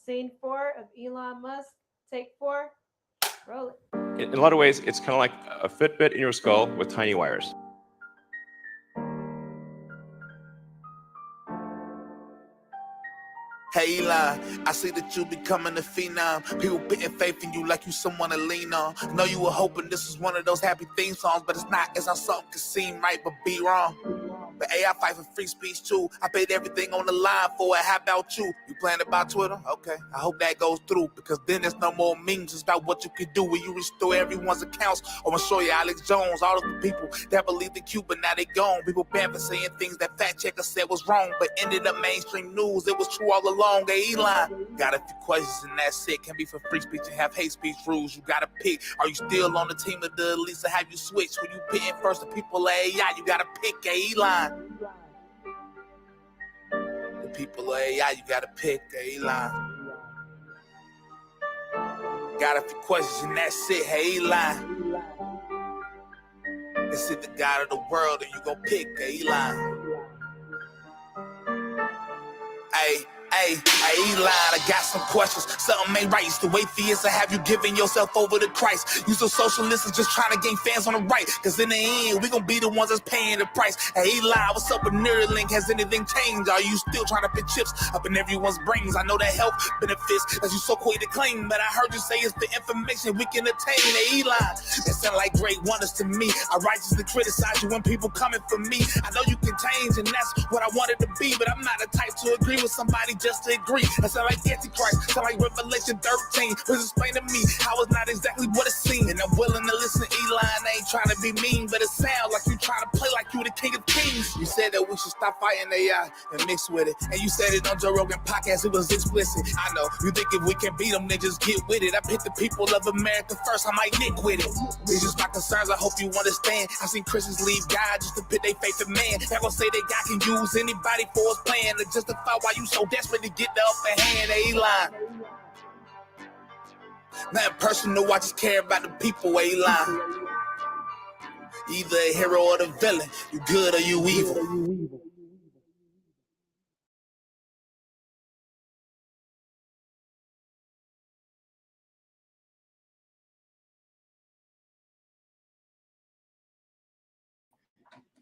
Scene four of Elon Musk. Take four. Roll it. In a lot of ways, it's kind of like a Fitbit in your skull with tiny wires. Hey Eli, I see that you becoming a phenom. People putting faith in you like you someone to lean on. Know you were hoping this was one of those happy theme songs, but it's not. It's how something can seem right but be wrong. But AI fight for free speech too. I paid everything on the line for it. How about you? You playing about Twitter? Okay, I hope that goes through, because then there's no more memes. It's about what you can do when you restore everyone's accounts. I'm gonna show you Alex Jones, all of the people that believed in Cuba, now they gone. People banned for saying things that fact checkers said was wrong, but ended up mainstream news. It was true all along. Hey Eli, got a few questions and that's it. Can be for free speech and have hate speech rules. You gotta pick. Are you still on the team of the elites, or have you switched? When you pitting first the people of AI, you gotta pick. Hey Eli, the people of AI, you gotta pick. Hey Eli, got a few questions and that's it. Hey Eli, it's it the God of the world and you gon' pick. Hey Eli, Hey, Eli, I got some questions. Something ain't right. It's the way fears to have you giving yourself over to Christ. You so socialists just trying to gain fans on the right. Cause in the end, we gon' be the ones that's paying the price. Hey, Eli, what's up with Neuralink? Has anything changed? Are you still trying to put chips up in everyone's brains? I know that health benefits as you so quick to claim, but I heard you say it's the information we can attain. Hey, Eli, that sound like great wonders to me. I righteously criticize you when people coming for me. I know you can change, and that's what I wanted to be, but I'm not the type to agree with somebody just to agree. That sound like Antichrist, sound like Revelation 13. Please explain to me how it's not exactly what it seems. And I'm willing to listen, Eli, and I ain't trying to be mean, but it sounds like you trying to play like you the king of kings. You said that we should stop fighting AI and mix with it, and you said it on Joe Rogan podcast, it was explicit. I know, you think if we can beat them, then just get with it. I picked the people of America first, I might nick with it. These just my concerns, I hope you understand. I've seen Christians leave God just to put their faith in man. They're gonna say that God can use anybody for his plan to justify why you so desperate to get the upper hand. Eli, nothing personal, I just care about the people. Eli, either a hero or the villain, you good or you evil.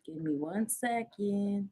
Give me 1 second.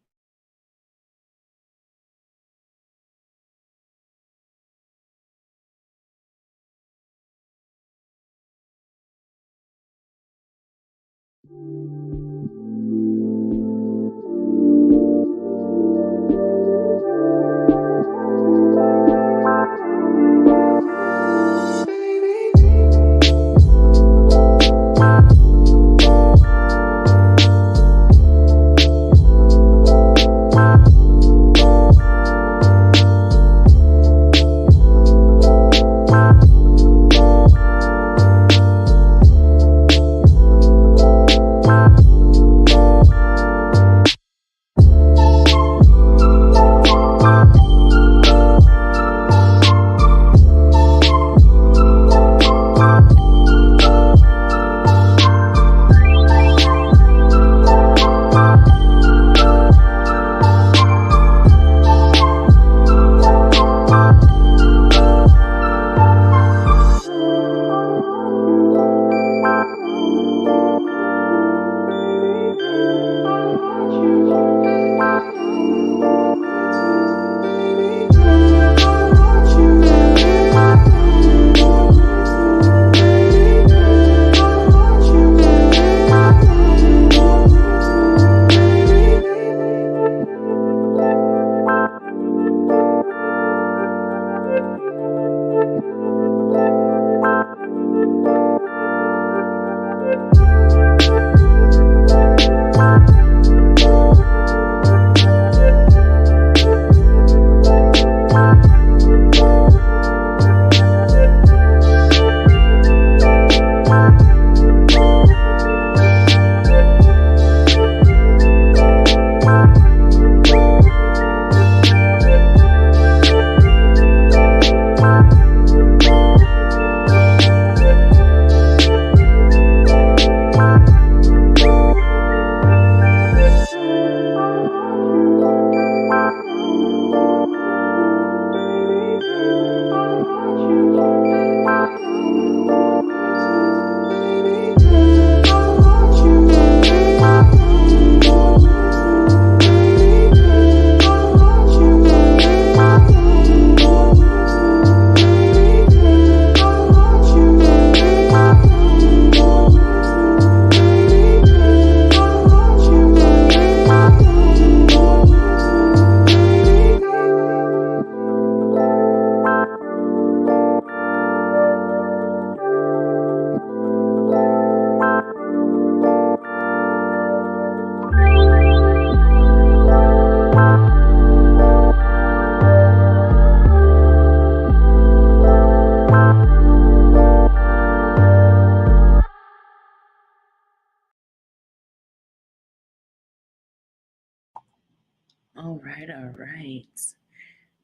All right.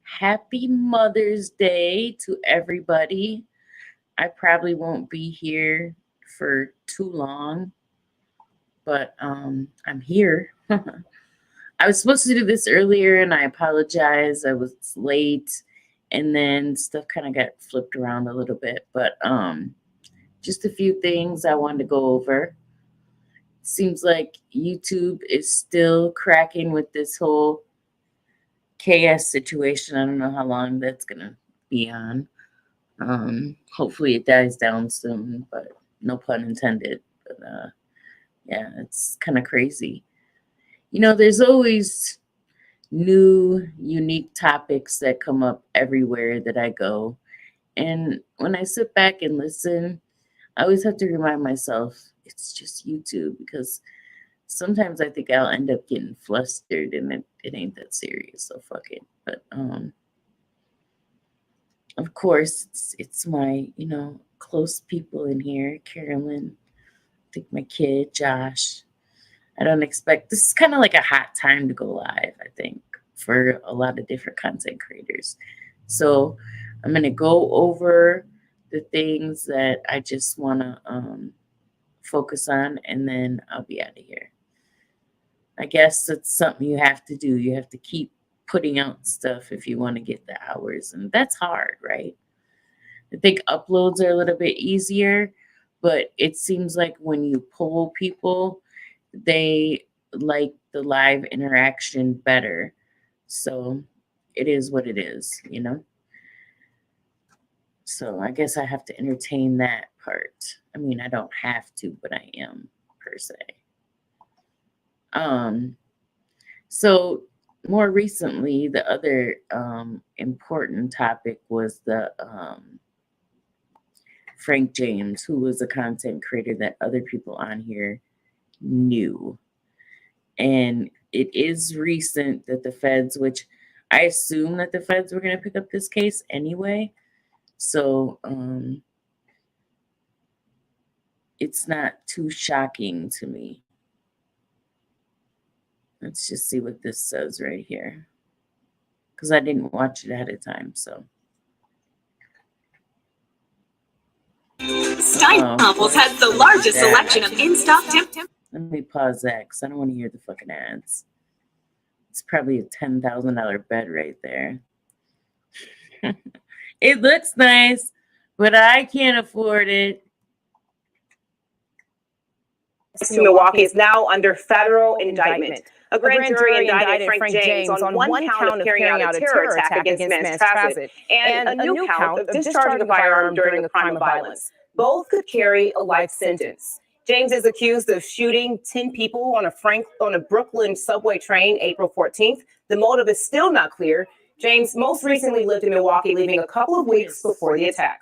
Happy Mother's Day to everybody. I probably won't be here for too long, but I'm here. I was supposed to do this earlier and I apologize. I was late and then stuff kind of got flipped around a little bit, but just a few things I wanted to go over. Seems like YouTube is still cracking with this whole KS situation. I don't know how long that's gonna be on. Hopefully it dies down soon, but no pun intended. But yeah, it's kind of crazy. You know, there's always new, unique topics that come up everywhere that I go. And when I sit back and listen, I always have to remind myself it's just YouTube, because sometimes I think I'll end up getting flustered and it ain't that serious, so fuck it. But of course it's my, close people in here. Carolyn, I think my kid, Josh. I don't expect, this is kind of like a hot time to go live, I think, for a lot of different content creators. So I'm going to go over the things that I just want to focus on, and then I'll be out of here. I guess that's something you have to do. You have to keep putting out stuff if you want to get the hours, and that's hard, right? I think uploads are a little bit easier, but it seems like when you poll people, they like the live interaction better. So it is what it is, So I guess I have to entertain that part. I mean, I don't have to, but I am, per se. So more recently, the other important topic was the Frank James, who was a content creator that other people on here knew. And it is recent that the feds, which I assume that the feds were going to pick up this case anyway. So it's not too shocking to me. Let's just see what this says right here, because I didn't watch it ahead of time. So Staples has the largest selection of in-stock Let me pause that because I don't want to hear the fucking ads. It's probably a $10,000 bed right there. It looks nice, but I can't afford it. Milwaukee is now under federal indictment. A grand jury indicted Frank James on one count of carrying out a terror attack against Mass Transit and a new count of discharging a firearm during a crime of violence. Both could carry a life sentence. James is accused of shooting 10 people on a Brooklyn subway train April 14th. The motive is still not clear. James most recently lived in Milwaukee, leaving a couple of weeks before the attack.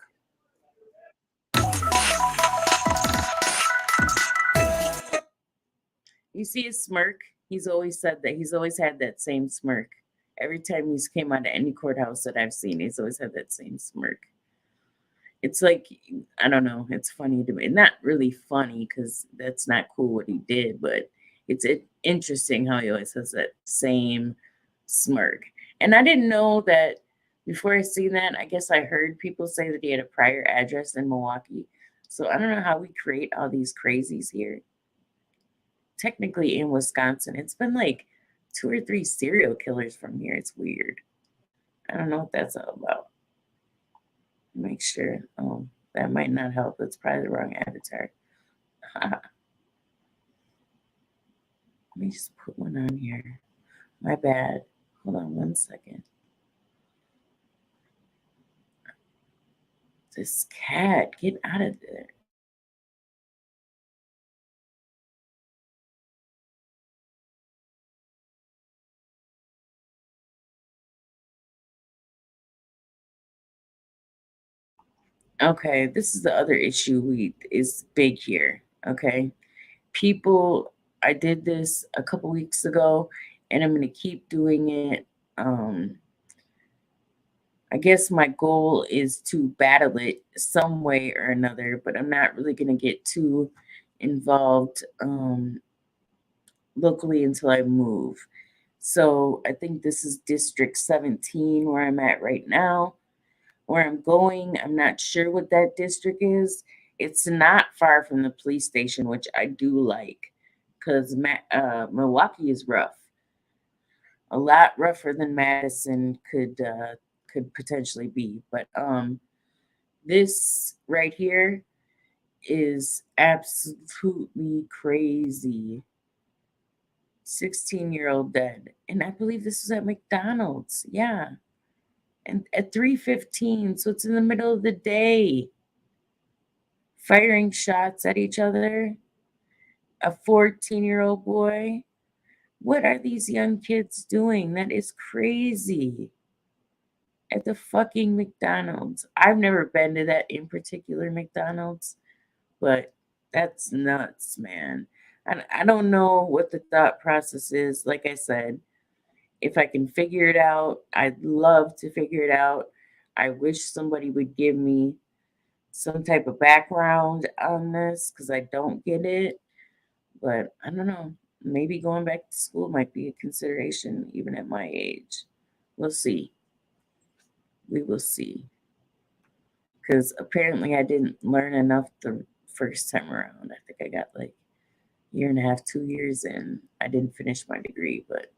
You see his smirk? He's always said that. He's always had that same smirk. Every time he's came out of any courthouse that I've seen, he's always had that same smirk. It's like, I don't know, it's funny to me. Not really funny, because that's not cool what he did, but it's interesting how he always has that same smirk. And I didn't know that before I seen that. I guess I heard people say that he had a prior address in Milwaukee. So I don't know how we create all these crazies here. Technically in Wisconsin, it's been like 2 or 3 serial killers from here. It's weird. I don't know what that's all about. Make sure. Oh, that might not help. That's probably the wrong avatar. Let me just put one on here. My bad. Hold on 1 second. This cat, get out of there. Okay, this is the other issue is big here. Okay, people, I did this a couple weeks ago, and I'm gonna keep doing it. I guess my goal is to battle it some way or another, but I'm not really gonna get too involved locally until I move. So I think this is District 17 where I'm at right now. Where I'm going, I'm not sure what that district is. It's not far from the police station, which I do like, because Milwaukee is rough. A lot rougher than Madison could potentially be. But this right here is absolutely crazy. 16-year-old dead. And I believe this was at McDonald's. Yeah. And at 3:15, so it's in the middle of the day. Firing shots at each other. A 14-year-old boy. What are these young kids doing? That is crazy. At the fucking McDonald's. I've never been to that in particular McDonald's, but that's nuts, man. I don't know what the thought process is. Like I said, if I can figure it out, I'd love to figure it out. I wish somebody would give me some type of background on this because I don't get it. But I don't know. Maybe going back to school might be a consideration even at my age. We'll see. We will see. Because apparently I didn't learn enough the first time around. I think I got like a year and a half, 2 years in. I didn't finish my degree, but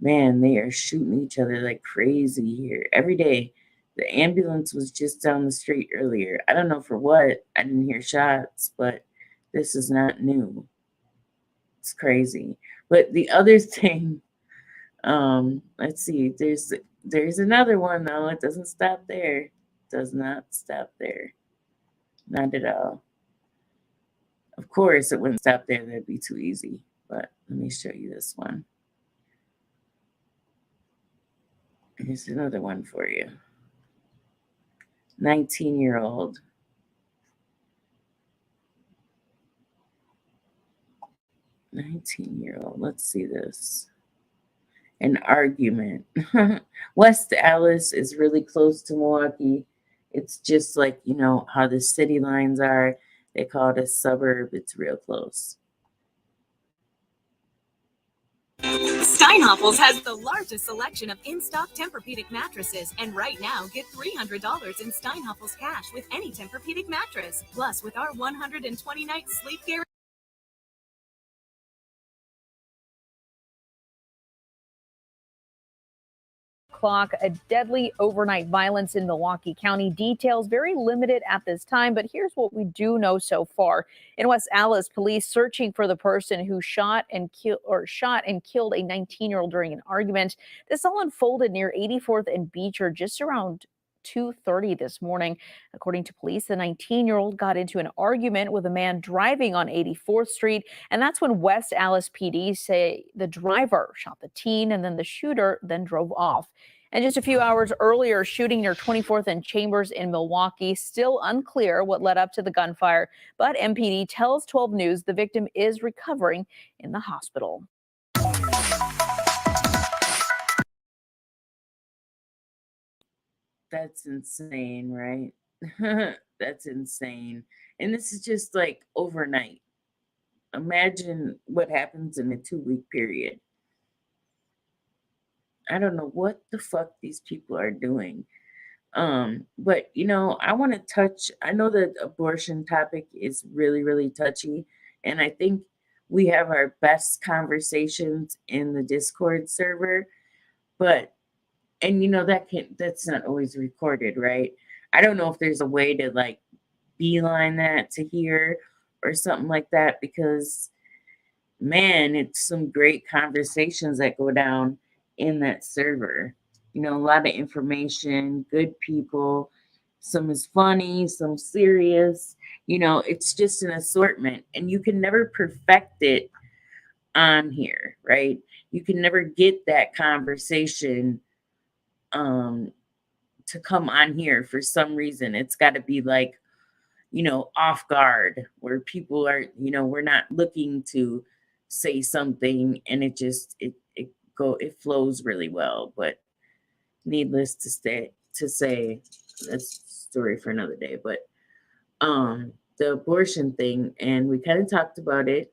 man, they are shooting each other like crazy here every day. The ambulance was just down the street earlier. I don't know for what. I didn't hear shots, but this is not new. It's crazy. But the other thing, let's see, there's another one though. It doesn't stop there. Does not stop there. Not at all. Of course, it wouldn't stop there. That'd be too easy. But let me show you this one. Here's another one for you. 19-year-old. Let's see this. An argument. West Allis is really close to Milwaukee. It's just like, you know, how the city lines are. They call it a suburb. It's real close. Steinhoffels has the largest selection of in-stock Tempur-Pedic mattresses, and right now get $300 in Steinhoffels cash with any Tempur-Pedic mattress. Plus, with our 120-night sleep guarantee. O'clock, a deadly overnight violence in Milwaukee County. Details very limited at this time, but here's what we do know so far. In West Allis, police searching for the person who shot and killed a 19-year-old during an argument. This all unfolded near 84th and Beecher just around 2:30 this morning. According to police, the 19-year-old got into an argument with a man driving on 84th Street, and that's when West Allis PD say the driver shot the teen and then the shooter then drove off. And just a few hours earlier, shooting near 24th and Chambers in Milwaukee. Still unclear what led up to the gunfire, but MPD tells 12 News the victim is recovering in the hospital. That's insane, right? That's insane. And this is just like overnight. Imagine what happens in a 2-week period. I don't know what the fuck these people are doing. But you know, I want to touch, I know that abortion topic is really, really touchy. And I think we have our best conversations in the Discord server, and you know, that's not always recorded, right? I don't know if there's a way to like beeline that to here or something like that, because man, it's some great conversations that go down in that server. You know, a lot of information, good people, some is funny, some serious, you know, it's just an assortment, and you can never perfect it on here, right? You can never get that conversation to come on here for some reason. It's got to be like, you know, off guard, where people are, you know, we're not looking to say something and it flows really well. But needless to say, that's a story for another day. But the abortion thing, and we kind of talked about it,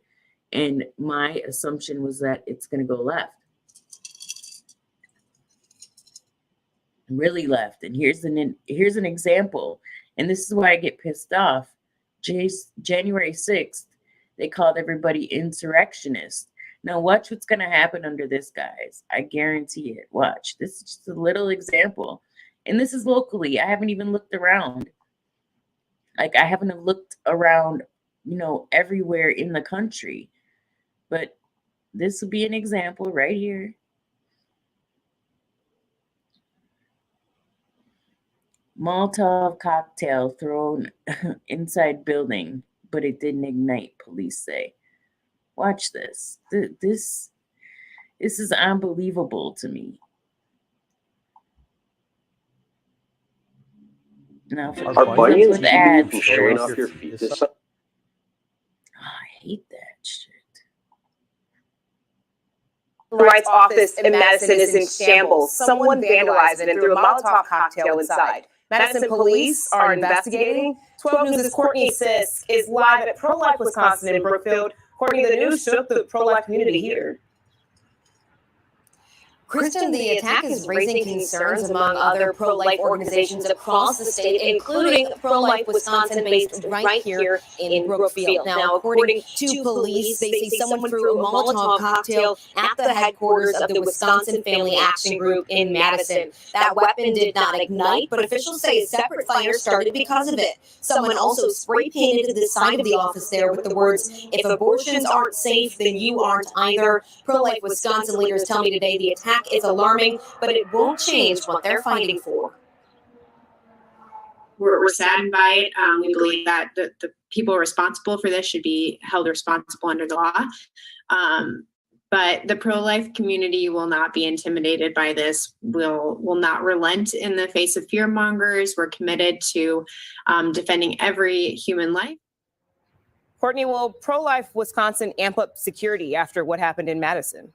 and my assumption was that it's going to go left. really left. And here's an example. And this is why I get pissed off. January 6th, they called everybody insurrectionists. Now watch what's going to happen under this, guys. I guarantee it. Watch. This is just a little example. And this is locally. I haven't even looked around. Like, I haven't looked around, everywhere in the country. But this will be an example right here. Molotov cocktail thrown inside building, but it didn't ignite, police say. Watch this. This is unbelievable to me. Now, for with ads, showing off your feet. I hate that shit. Rights office in Madison is in shambles. Someone vandalized it and threw a Molotov cocktail inside. Madison police are investigating. 12 News' Courtney Sisk is live at Pro-Life Wisconsin in Brookfield. Courtney, the news shook the pro-life community here. Kristen, the attack is raising concerns among other pro-life organizations across the state, including Pro-Life Wisconsin, based right here in Brookfield. Now, according to police, they say someone threw a Molotov cocktail at the headquarters of the Wisconsin Family Action Group in Madison. That weapon did not ignite, but officials say a separate fire started because of it. Someone also spray painted the side of the office there with the words, "If abortions aren't safe, then you aren't either." Pro-Life Wisconsin leaders tell me today the attack is alarming, but it won't change what they're fighting for. We're saddened by it. We believe that the people responsible for this should be held responsible under the law. But the pro-life community will not be intimidated by this. Will not relent in the face of fear mongers. We're committed to defending every human life. Courtney, will Pro-Life Wisconsin amp up security after what happened in Madison?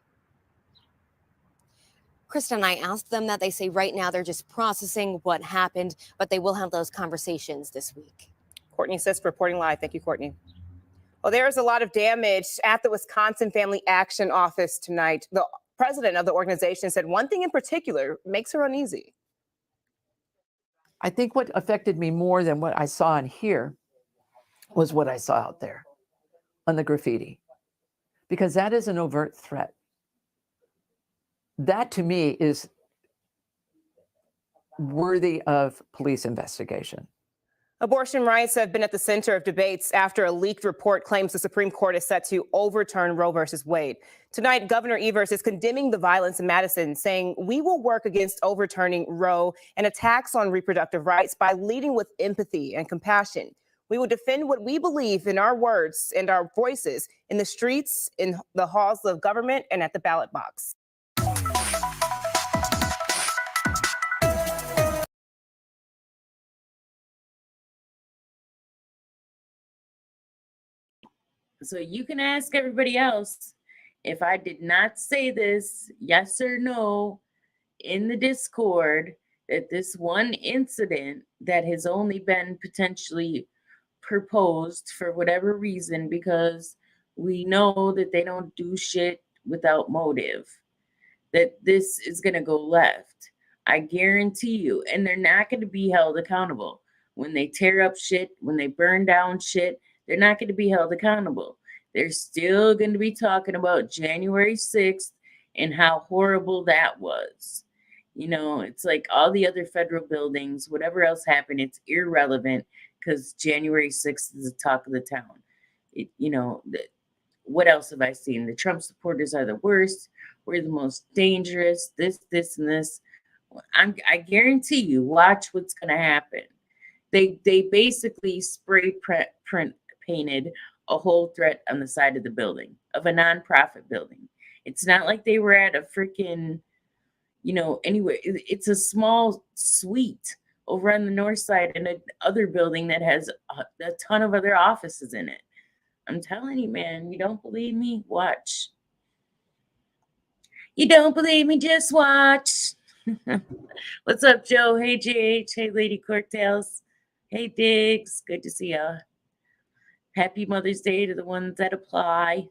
Kristen, I asked them that. They say right now they're just processing what happened, but they will have those conversations this week. Courtney Sisk reporting live. Thank you, Courtney. Well, there's a lot of damage at the Wisconsin Family Action Office tonight. The president of the organization said one thing in particular makes her uneasy. I think what affected me more than what I saw in here was what I saw out there on the graffiti, because that is an overt threat. That to me is worthy of police investigation. Abortion rights have been at the center of debates after a leaked report claims the Supreme Court is set to overturn Roe versus Wade. Tonight, Governor Evers is condemning the violence in Madison, saying we will work against overturning Roe and attacks on reproductive rights by leading with empathy and compassion. We will defend what we believe in our words and our voices in the streets, in the halls of government, and at the ballot box. So you can ask everybody else if I did not say this, yes or no, in the Discord, that this one incident that has only been potentially proposed for whatever reason, because we know that they don't do shit without motive, that this is going to go left. I guarantee you. And they're not going to be held accountable. When they tear up shit, when they burn down shit, they're not going to be held accountable. They're still going to be talking about January 6th and how horrible that was. It's like all the other federal buildings, whatever else happened, it's irrelevant because January 6th is the talk of the town. What else have I seen? The Trump supporters are the worst. We're the most dangerous, this, and this. I guarantee you, watch what's going to happen. They basically spray print painted a whole threat on the side of the building, of a nonprofit building. It's not like they were at a freaking, anywhere. It's a small suite over on the north side in another building that has a ton of other offices in it. I'm telling you, man, you don't believe me? Watch. You don't believe me? Just watch. What's up, Joe? Hey, JH. Hey, Lady Corktails. Hey, Diggs. Good to see y'all. Happy Mother's Day to the ones that apply.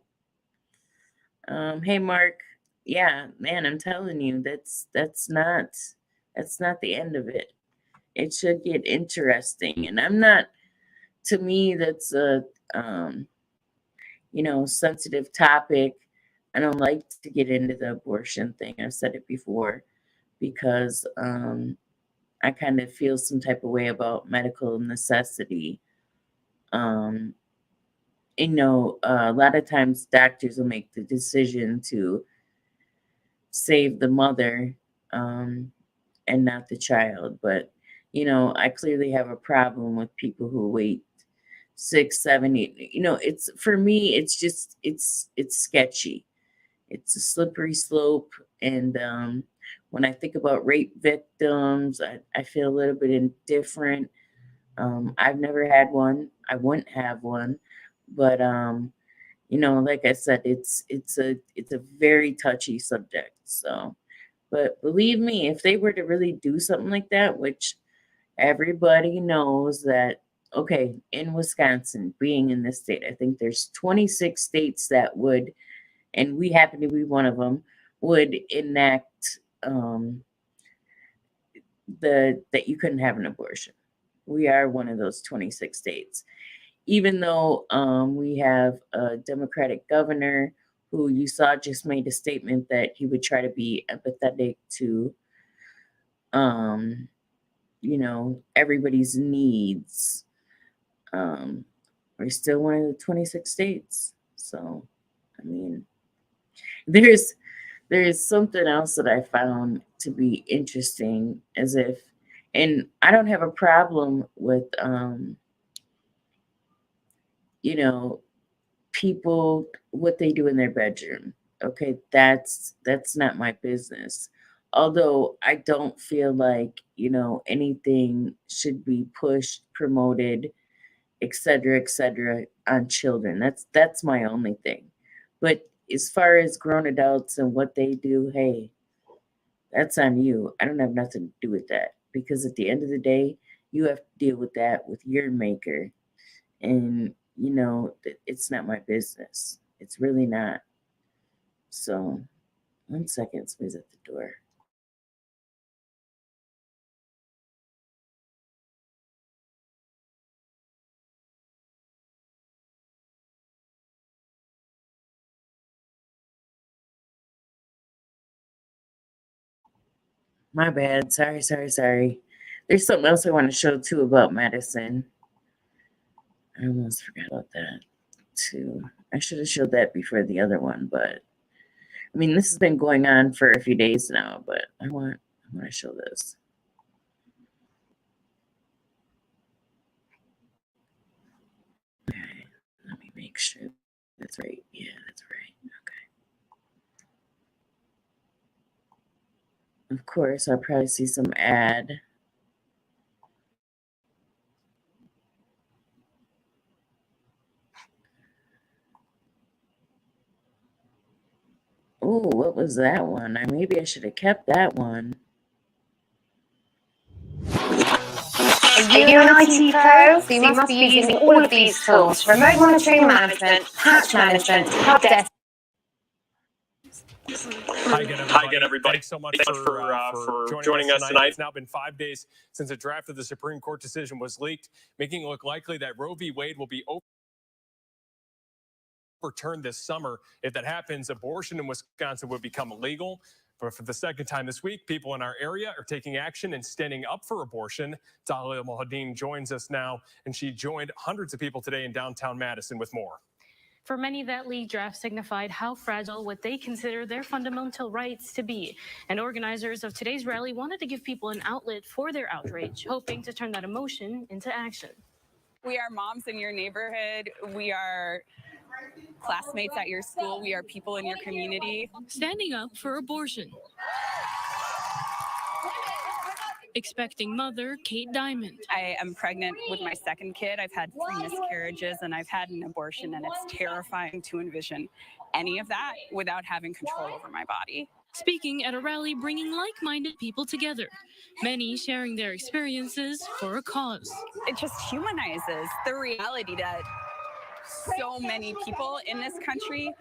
Hey, Mark. Yeah, man, I'm telling you, that's not That's not the end of it. It should get interesting. And to me, that's a, sensitive topic. I don't like to get into the abortion thing. I've said it before because I kind of feel some type of way about medical necessity. A lot of times doctors will make the decision to save the mother and not the child. But, I clearly have a problem with people who wait 6, 7, 8. It's, for me, it's just, it's sketchy. It's a slippery slope. And when I think about rape victims, I feel a little bit indifferent. I've never had one. I wouldn't have one. But, like I said, it's a very touchy subject. So, but believe me, if they were to really do something like that, which everybody knows that, okay, in Wisconsin, being in this state, I think there's 26 states that would, and we happen to be one of them, would enact that you couldn't have an abortion. We are one of those 26 states. Even though we have a Democratic governor who you saw just made a statement that he would try to be empathetic to, everybody's needs. We're still one of the 26 states. So, I mean, there's something else that I found to be interesting, and I don't have a problem with, people, what they do in their bedroom. Okay, that's not my business. Although I don't feel like, anything should be pushed, promoted, et cetera, on children. That's my only thing. But as far as grown adults and what they do, hey, that's on you. I don't have nothing to do with that, because at the end of the day, you have to deal with that with your maker. And, it's not my business. It's really not. So, 1 second, somebody's at the door. My bad. Sorry. There's something else I want to show too about medicine. I almost forgot about that too. I should have showed that before the other one, but I mean, this has been going on for a few days now, but I want to show this. Okay, let me make sure that's right. Yeah, that's right. Okay. Of course, I'll probably see some ad. Oh, what was that one? Maybe I should have kept that one. Are you an IT pro? So you must be using all of these tools: remote monitoring management, patch management, help desk. Hi again, everybody. Thanks so much for joining us tonight. It's now been 5 days since a draft of the Supreme Court decision was leaked, making it look likely that Roe v. Wade will be overturned this summer. If that happens, abortion in Wisconsin would become illegal. But for the second time this week, people in our area are taking action and standing up for abortion. Talia Mohadin joins us now, and she joined hundreds of people today in downtown Madison with more. For many, that leaked draft signified how fragile what they consider their fundamental rights to be. And organizers of today's rally wanted to give people an outlet for their outrage, hoping to turn that emotion into action. We are moms in your neighborhood. We are classmates at your school. We are people in your community. Standing up for abortion. Expecting mother Kate Diamond. I am pregnant with my second kid. I've had 3 miscarriages and I've had an abortion, and it's terrifying to envision any of that without having control over my body. Speaking at a rally bringing like-minded people together, many sharing their experiences for a cause. It just humanizes the reality that so many people in this country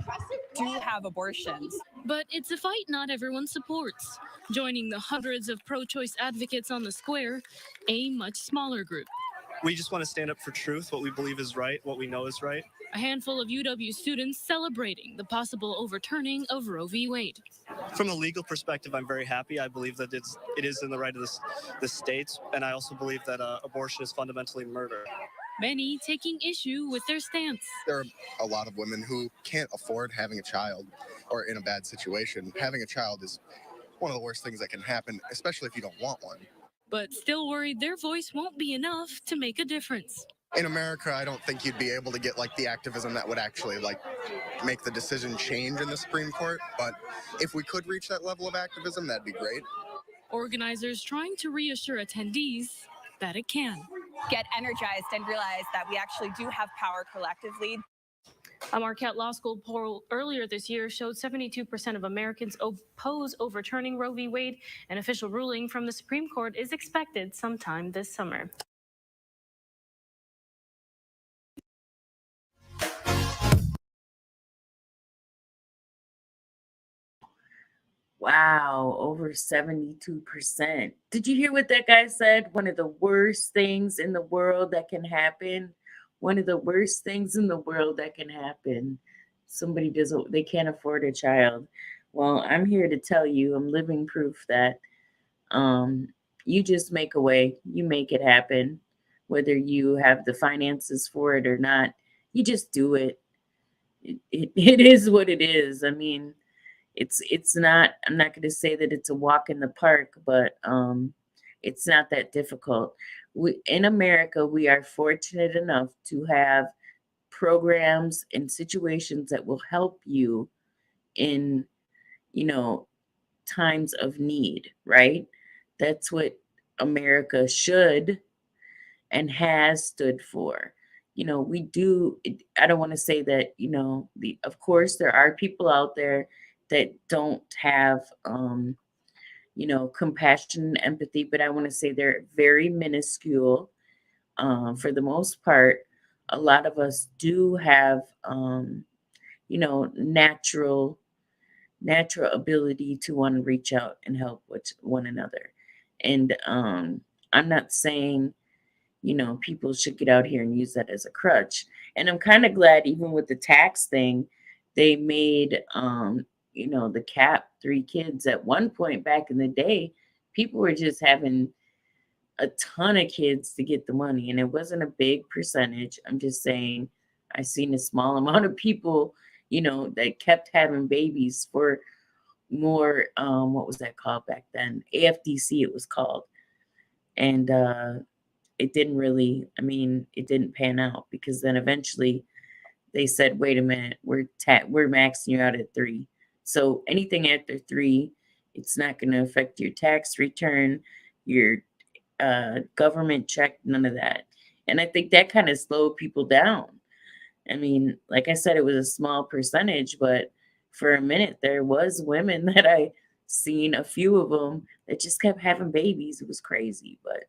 do have abortions. But it's a fight not everyone supports. Joining the hundreds of pro-choice advocates on the square, a much smaller group. We just want to stand up for truth, what we believe is right, what we know is right. A handful of UW students celebrating the possible overturning of Roe v. Wade. From a legal perspective, I'm very happy. I believe that it is in the right of the states, and I also believe that abortion is fundamentally murder. Many taking issue with their stance. There are a lot of women who can't afford having a child or in a bad situation. Having a child is one of the worst things that can happen, especially if you don't want one. But still worried their voice won't be enough to make a difference. In America, I don't think you'd be able to get like the activism that would actually like make the decision change in the Supreme Court. But if we could reach that level of activism, that'd be great. Organizers trying to reassure attendees that it can. Get energized and realize that we actually do have power collectively. A Marquette Law School poll earlier this year showed 72% of Americans oppose overturning Roe v. Wade. An official ruling from the Supreme Court is expected sometime this summer. Wow, over 72%. Did you hear what that guy said? One of the worst things in the world that can happen. One of the worst things in the world that can happen. Somebody they can't afford a child. Well, I'm here to tell you, I'm living proof that you just make a way. You make it happen. Whether you have the finances for it or not, you just do it. It is what it is. I mean, it's not, I'm not going to say that it's a walk in the park, but it's not that difficult. In America, we are fortunate enough to have programs and situations that will help you in, times of need, right? That's what America should and has stood for. We do, I don't want to say that, of course, there are people out there that don't have, compassion and empathy, but I want to say they're very minuscule. For the most part, a lot of us do have, natural ability to want to reach out and help with one another. And I'm not saying, people should get out here and use that as a crutch. And I'm kind of glad, even with the tax thing, they made, the cap 3 kids. At one point back in the day, people were just having a ton of kids to get the money, and it wasn't a big percentage. I'm just saying, I seen a small amount of people, that kept having babies for more, what was that called back then? AFDC it was called. And it didn't really, it didn't pan out, because then eventually they said, wait a minute, we're maxing you out at 3. So anything after 3, it's not going to affect your tax return, your government check, none of that. And I think that kind of slowed people down. Like I said, it was a small percentage, but for a minute there was women that I seen, a few of them, that just kept having babies. It was crazy. But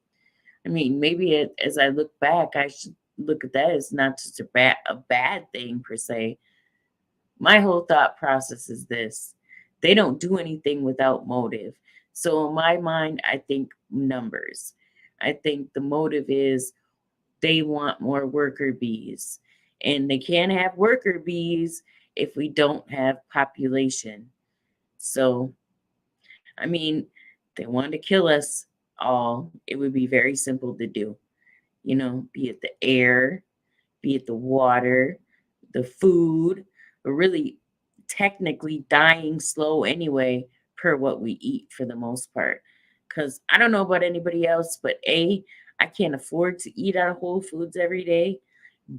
maybe as I look back, I should look at that as not just a bad thing per se. My whole thought process is this: they don't do anything without motive. So in my mind, I think numbers. I think the motive is they want more worker bees, and they can't have worker bees if we don't have population. So, they want to kill us all. It would be very simple to do, be it the air, be it the water, the food. We're really technically dying slow anyway per what we eat for the most part. Because I don't know about anybody else, but A, I can't afford to eat out of Whole Foods every day.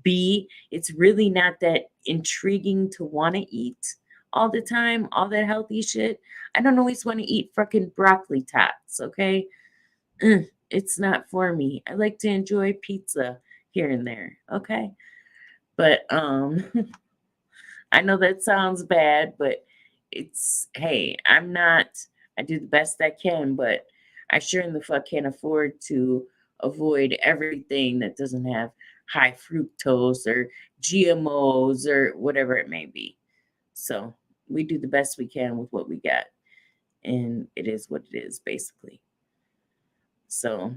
B, it's really not that intriguing to want to eat all the time, all that healthy shit. I don't always want to eat fucking broccoli tots, okay? It's not for me. I like to enjoy pizza here and there, okay? But I know that sounds bad, but hey, I do the best I can, but I sure in the fuck can't afford to avoid everything that doesn't have high fructose or GMOs or whatever it may be. So we do the best we can with what we got. And it is what it is, basically. So,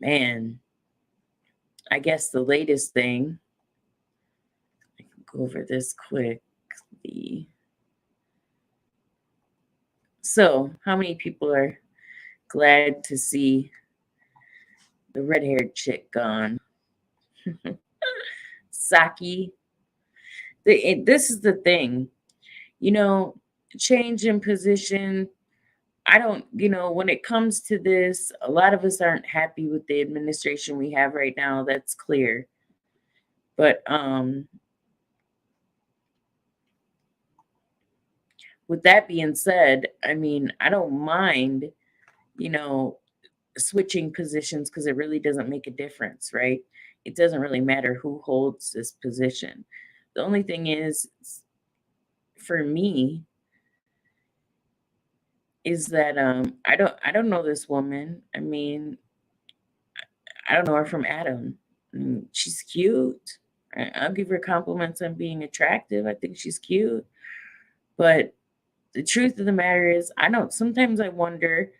man, I guess the latest thing, I can go over this quickly. So, how many people are glad to see the red-haired chick gone? Saki. This is the thing. You know, change in position. I don't, when it comes to this, a lot of us aren't happy with the administration we have right now. That's clear. But with that being said, I mean, I don't mind, switching positions because it really doesn't make a difference, right? It doesn't really matter who holds this position. The only thing is, for me, is that I don't know this woman. I mean, I don't know her from Adam. I mean, she's cute. I'll give her compliments on being attractive. I think she's cute. But the truth of the matter is, sometimes I wonder,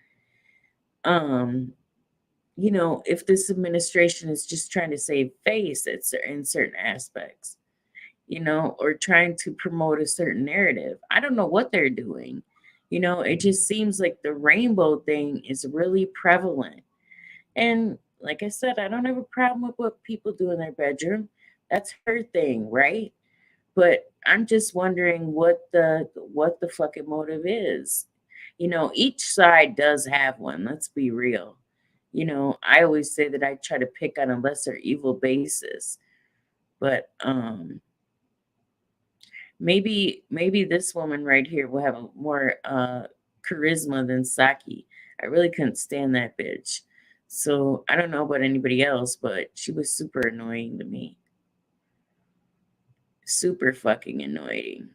if this administration is just trying to save face in certain aspects, or trying to promote a certain narrative. I don't know what they're doing. It just seems like the rainbow thing is really prevalent. And like I said, I don't have a problem with what people do in their bedroom. That's her thing, right? But I'm just wondering what the fucking motive is. Each side does have one. Let's be real. I always say that I try to pick on a lesser evil basis. But maybe this woman right here will have more charisma than Saki. I really couldn't stand that bitch. So I don't know about anybody else, but she was super annoying to me. Super fucking annoying.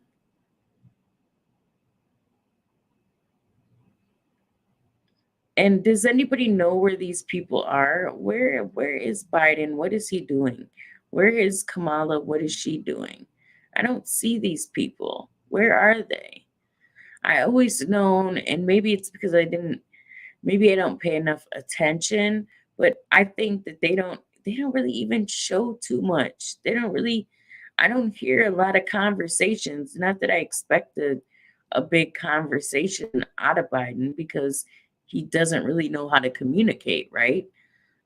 And does anybody know where these people are? Where is Biden? What is he doing? Where is Kamala? What is she doing? I don't see these people. Where are they? I always known, and maybe it's because maybe I don't pay enough attention, but I think that they don't really even show too much. I don't hear a lot of conversations. Not that I expected a big conversation out of Biden, because he doesn't really know how to communicate, right?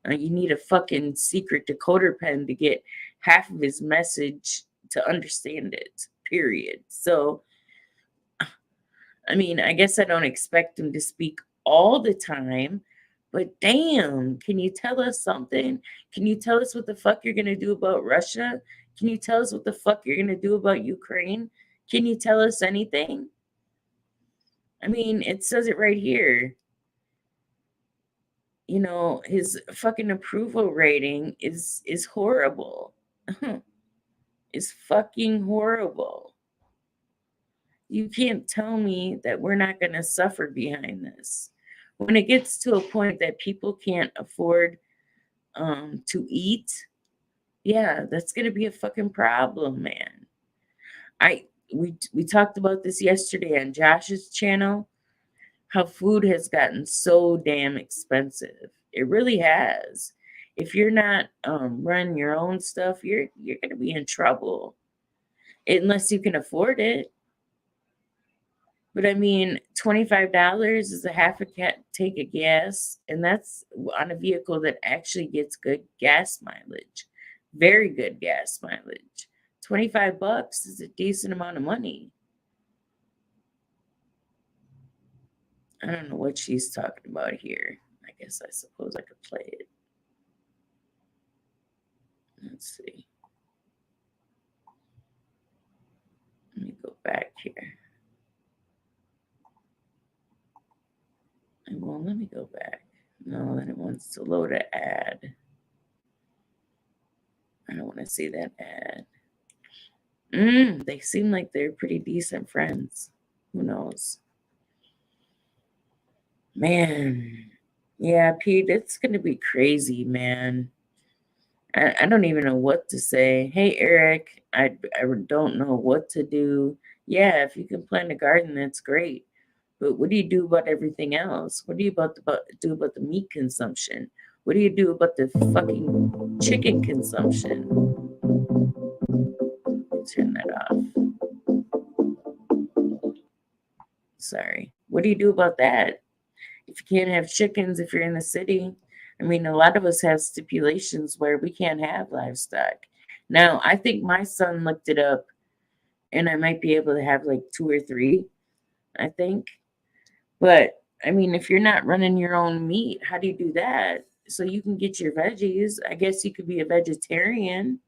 You need a fucking secret decoder pen to get half of his message to understand it, period. So, I mean, I guess I don't expect him to speak all the time, but damn, can you tell us something? Can you tell us what the fuck you're going to do about Russia? Can you tell us what the fuck you're going to do about Ukraine? Can you tell us anything? I mean, it says it right here. His fucking approval rating is horrible. It's fucking horrible. You can't tell me that we're not going to suffer behind this. When it gets to a point that people can't afford to eat, yeah, that's going to be a fucking problem, man. We talked about this yesterday on Josh's channel, how food has gotten so damn expensive. It really has. If you're not running your own stuff, you're going to be in trouble, unless you can afford it. But I mean, $25 is a half a tank of gas, and that's on a vehicle that actually gets good gas mileage, very good gas mileage. $25 is a decent amount of money. I don't know what she's talking about here. I suppose I could play it. Let's see. Let me go back here. Well, let me go back. No, then it wants to load an ad. I don't want to see that ad. They seem like they're pretty decent friends. Who knows? Man. Yeah, Pete, it's going to be crazy, man. I don't even know what to say. Hey, Eric, I don't know what to do. Yeah, if you can plant a garden, that's great. But what do you do about everything else? What do you do about the meat consumption? What do you do about the fucking chicken consumption? Turn that off. Sorry. What do you do about that? If you can't have chickens, if you're in the city, I mean, a lot of us have stipulations where we can't have livestock. Now, I think my son looked it up, and I might be able to have like 2 or 3, I think. But, I mean, if you're not running your own meat, how do you do that? So you can get your veggies. I guess you could be a vegetarian.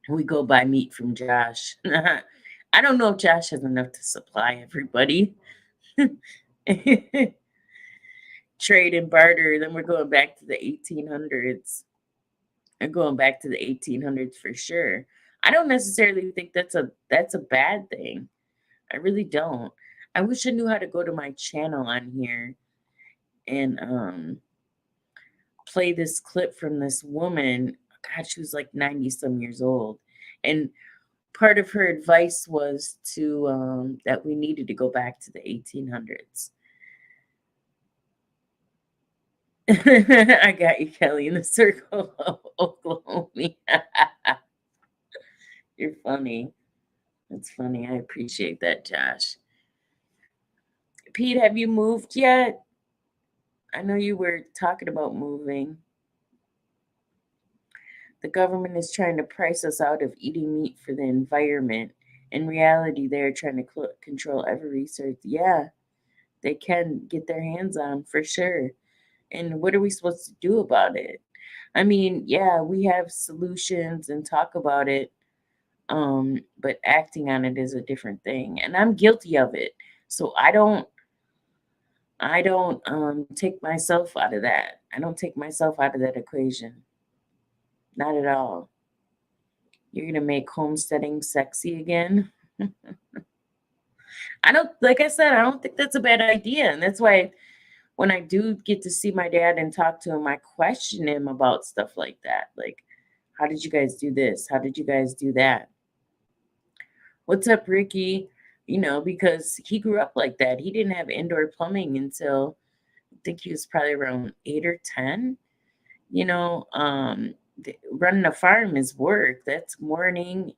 We go buy meat from Josh. I don't know if Josh has enough to supply everybody. Trade and barter. Then we're going back to the 1800s. I'm going back to the 1800s for sure. I don't necessarily think that's a bad thing. I really don't. I wish I knew how to go to my channel on here and play this clip from this woman. God, she was like 90 some years old. And part of her advice was to that we needed to go back to the 1800s. I got you, Kelly, in the circle of Oklahoma. You're funny. That's funny. I appreciate that, Josh. Pete, have you moved yet? I know you were talking about moving. The government is trying to price us out of eating meat for the environment. In reality, they're trying to control every research. Yeah, they can get their hands on for sure. And what are we supposed to do about it? I mean, yeah, we have solutions and talk about it, but acting on it is a different thing. And I'm guilty of it. So I don't take myself out of that. I don't take myself out of that equation. Not at all. You're going to make homesteading sexy again? Like I said, I don't think that's a bad idea. And that's why when I do get to see my dad and talk to him, I question him about stuff like that. Like, how did you guys do this? How did you guys do that? What's up, Ricky? You know, because he grew up like that. He didn't have indoor plumbing until I think he was probably around 8 or 10. You know, running a farm is work. That's morning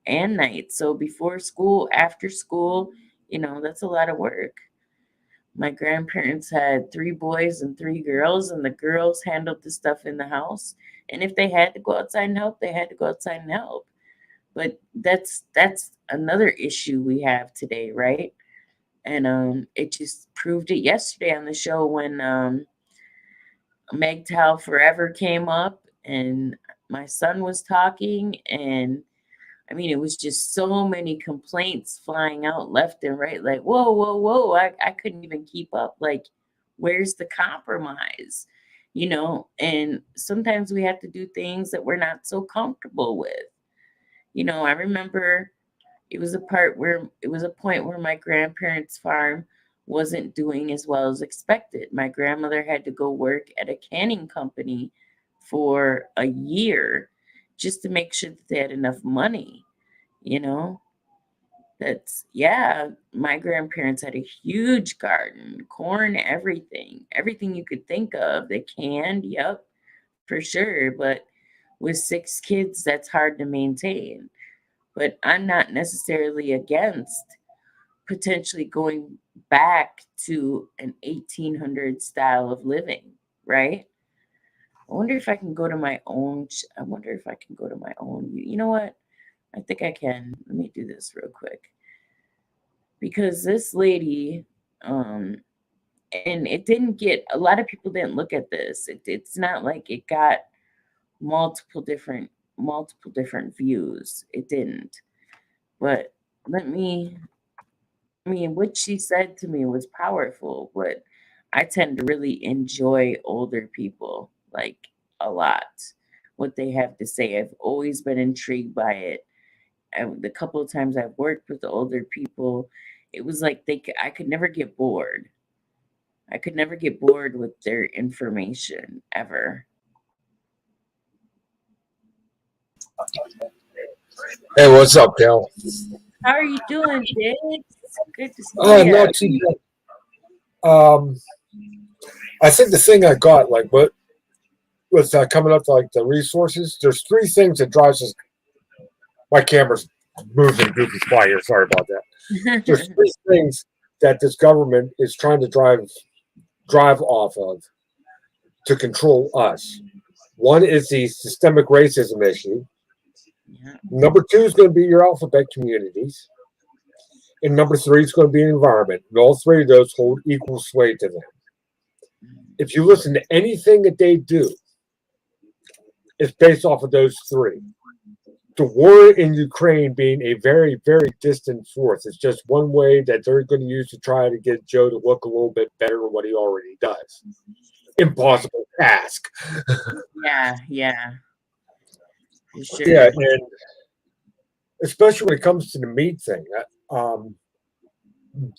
and night. So before school, after school, you know, that's a lot of work. My grandparents had 3 boys and 3 girls, and the girls handled the stuff in the house. And if they had to go outside and help, they had to go outside and help. But that's another issue we have today, right? And it just proved it yesterday on the show when MGTOW Forever came up and my son was talking, and I mean, it was just so many complaints flying out left and right. Like, whoa. I couldn't even keep up. Like, where's the compromise? You know, and sometimes we have to do things that we're not so comfortable with. You know, I remember it was a point where my grandparents' farm wasn't doing as well as expected. My grandmother had to go work at a canning company for a year just to make sure that they had enough money, you know. My grandparents had a huge garden, corn, everything you could think of. They canned, yep, for sure. But with 6 kids, that's hard to maintain. But I'm not necessarily against potentially going back to an 1800 style of living, right? I wonder if I can go to my own. You know what? I think I can. Let me do this real quick. Because this lady, and it didn't get, a lot of people didn't look at this. It's not like it got multiple different views. It didn't. But what she said to me was powerful, but I tend to really enjoy older people, like, a lot, what they have to say. I've always been intrigued by it. The couple of times I've worked with the older people, it was like I could never get bored. I could never get bored with their information ever. Hey, what's up, Cal? How are you doing, Diggs? Good to see you. Not too bad. I think the thing I got, like, what was coming up to, like, the resources, there's 3 things that drives us. My camera's moving goofy fly here. Sorry about that. There's 3 things that this government is trying to drive off of to control us. One is the systemic racism issue. Number 2 is going to be your alphabet communities. And number 3 is going to be environment. And all 3 of those hold equal sway to them. If you listen to anything that they do, it's based off of those 3. The war in Ukraine being a very, very distant force. It's just one way that they're going to use to try to get Joe to look a little bit better than what he already does. Impossible task. Yeah. Sure. Yeah, and especially when it comes to the meat thing,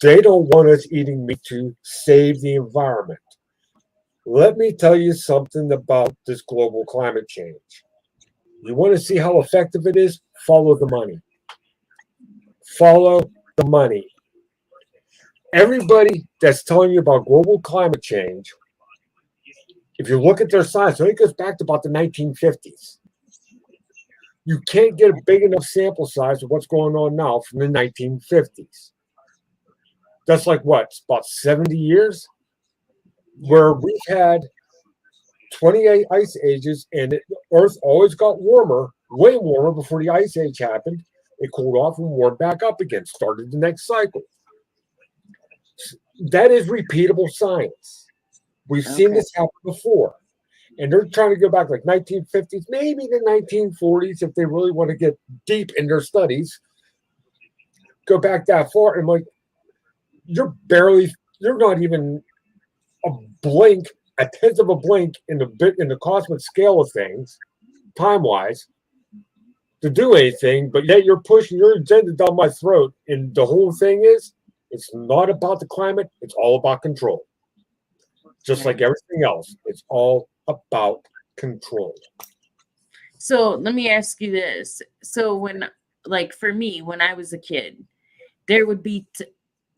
they don't want us eating meat to save the environment. Let me tell you something about this global climate change. You want to see how effective it is? Follow the money. Follow the money. Everybody that's telling you about global climate change, if you look at their science, it goes back to about the 1950s. You can't get a big enough sample size of what's going on now from the 1950s. That's like what? It's about 70 years? Where we've had 28 ice ages and Earth always got warmer, way warmer before the ice age happened. It cooled off and warmed back up again, started the next cycle. That is repeatable science. We've seen this happen before. And they're trying to go back like 1950s, maybe the 1940s, if they really want to get deep in their studies. Go back that far, and like, you're not even a blink, a tenth of a blink in the cosmic scale of things, time-wise, to do anything, but yet you're pushing your agenda down my throat. And the whole thing is, it's not about the climate, it's all about control. Just like everything else, it's all about control. So let me ask you this. So when, like for me, when I was a kid, there would be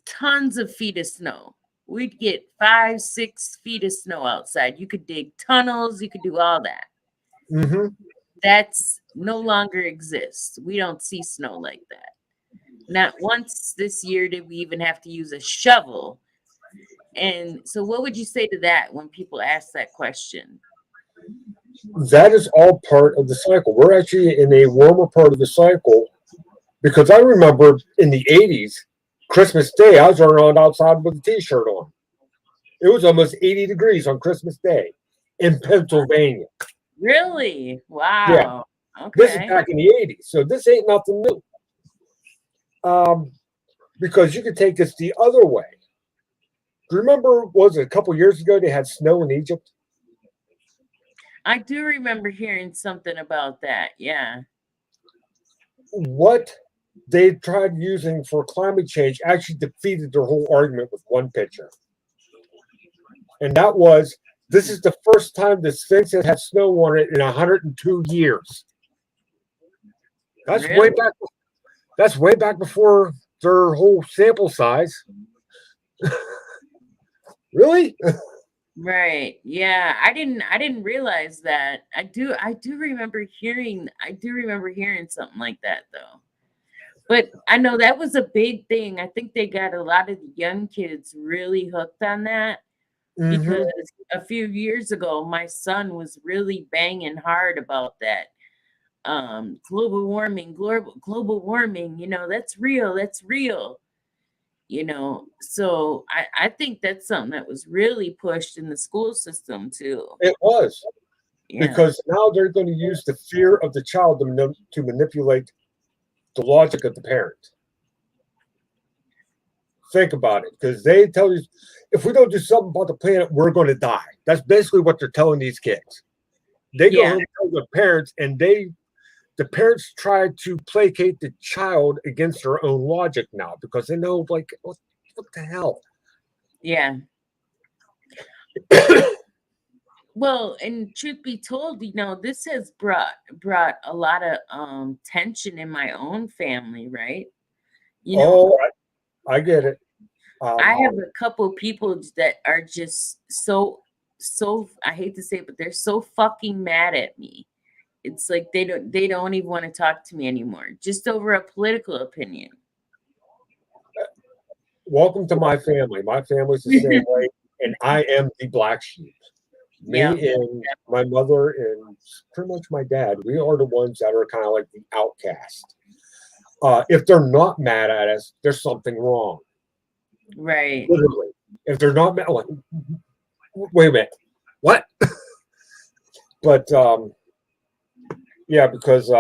tons of feet of snow. We'd get 5-6 feet of snow outside. You could dig tunnels. You could do all that. Mm-hmm. That's no longer exists. We don't see snow like that. Not once this year did we even have to use a shovel. And so what would you say to that when people ask that question? That is all part of the cycle. We're actually in a warmer part of the cycle, because I remember in the 80s, Christmas Day, I was running around outside with a t-shirt on. It was almost 80 degrees on Christmas Day in Pennsylvania. Really? Wow. Yeah. Okay. This is back in the 80s, so this ain't nothing new. Because you could take this the other way. Do you remember, was it a couple years ago, they had snow in Egypt? I do remember hearing something about that. Yeah. What they tried using for climate change actually defeated their whole argument with one picture. And that was, this is the first time the Sphinx has had snow on it in 102 years. That's Really? way back. That's way back before their whole sample size. Really? Right. Yeah. I didn't realize that. I do remember hearing something like that though. But I know that was a big thing. I think they got a lot of the young kids really hooked on that, because a few years ago my son was really banging hard about that. Global warming, that's real. So I think that's something that was really pushed in the school system too. It was. Yeah. Because now they're going to use the fear of the child to manipulate the logic of the parent. Think about it, because they tell you, if we don't do something about the planet, we're going to die. That's basically what they're telling these kids. They go home and tell their parents, and the parents try to placate the child against their own logic now, because they know, like, what the hell? Yeah. Well, and truth be told, this has brought a lot of tension in my own family, right? I get it. I have a couple people that are just so I hate to say it, but they're so fucking mad at me. It's like they don't even want to talk to me anymore, just over a political opinion. Welcome to my family. My family's the same way, and I am the black sheep. Me and my mother and pretty much my dad, we are the ones that are kind of like the outcast. If they're not mad at us, there's something wrong. Right. Literally. If they're not mad, like, wait a minute, what? But yeah, because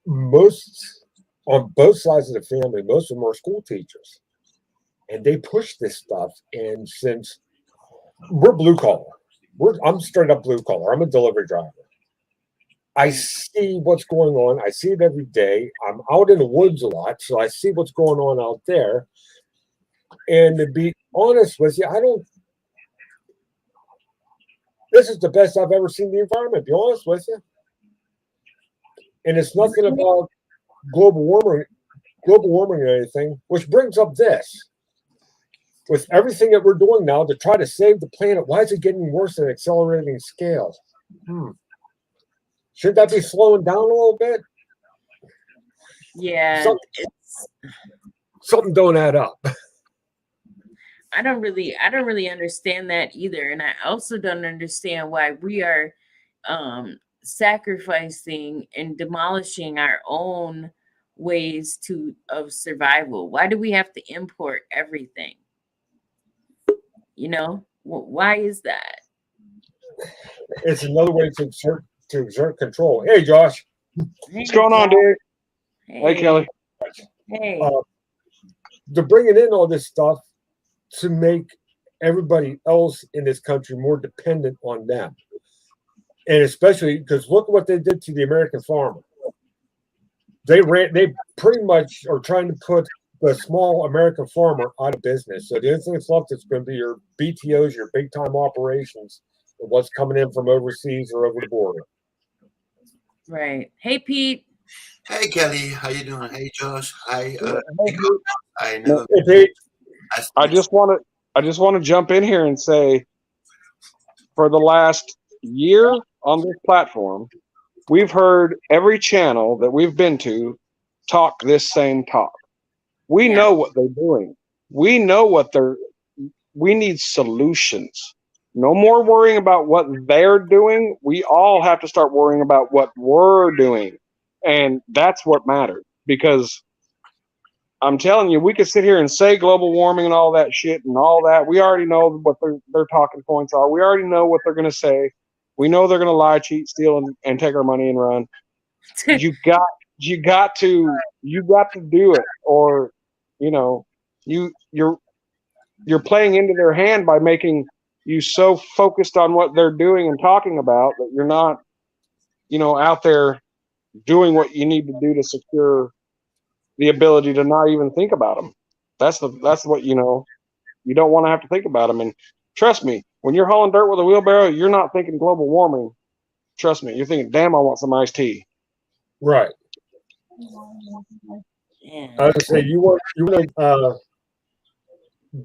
most on both sides of the family, most of them are school teachers, and they push this stuff. And since we're blue collar, I'm straight up blue collar. I'm a delivery driver. I see what's going on. I see it every day. I'm out in the woods a lot, so I see what's going on out there. And to be honest with you, this is the best I've ever seen the environment, to be honest with you. And it's nothing about global warming or anything, which brings up this. With everything that we're doing now to try to save the planet, why is it getting worse at an accelerating scale? Should that be slowing down a little bit? Yeah. Something don't add up. I don't really understand that either. And I also don't understand why we are sacrificing and demolishing our own ways of survival. Why do we have to import everything? Why is that? It's another way to exert control. Hey, Josh. What's going on, dude? Hey, Kelly. Hey. They're bringing in all this stuff to make everybody else in this country more dependent on them. And especially because look what they did to the American farmer. They pretty much are trying to put the small American farmer out of business. So the only thing that's left is going to be your BTOs, your big time operations, and what's coming in from overseas or over the border. Right. Hey, Pete. Hey, Kelly. How you doing? Hey, Josh. Hi. I No, know. I just want to jump in here and say, for the last year on this platform, we've heard every channel that we've been to talk this same talk. We know what they're doing. We know we need solutions. No more worrying about what they're doing. We all have to start worrying about what we're doing. And that's what matters, because I'm telling you, we could sit here and say global warming and all that shit and all that. We already know what their talking points are. We already know what they're going to say. We know they're going to lie, cheat, steal, and take our money and run. You got to do it, or you're playing into their hand by making you so focused on what they're doing and talking about that you're not, out there doing what you need to do to secure the ability to not even think about them. That's what you don't want to have to think about them. And trust me, when you're hauling dirt with a wheelbarrow, you're not thinking global warming. Trust me, you're thinking, damn, I want some iced tea. Right. Yeah. I was gonna say, you want to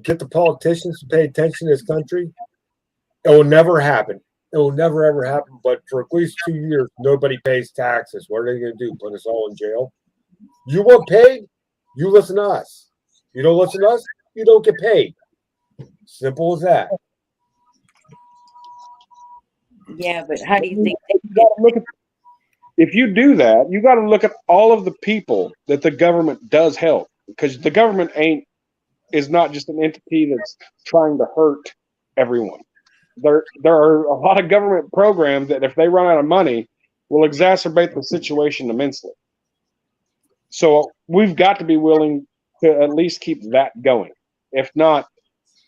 get the politicians to pay attention to this country. It will never happen. It will never ever happen. But for at least 2 years, nobody pays taxes. What are they going to do? Put us all in jail? You want paid? You listen to us. You don't listen to us, you don't get paid. Simple as that. Yeah, but how do you think? If you do that, you got to look at all of the people that the government does help, because the government is not just an entity that's trying to hurt everyone. There are a lot of government programs that, if they run out of money, will exacerbate the situation immensely. So we've got to be willing to at least keep that going. If not,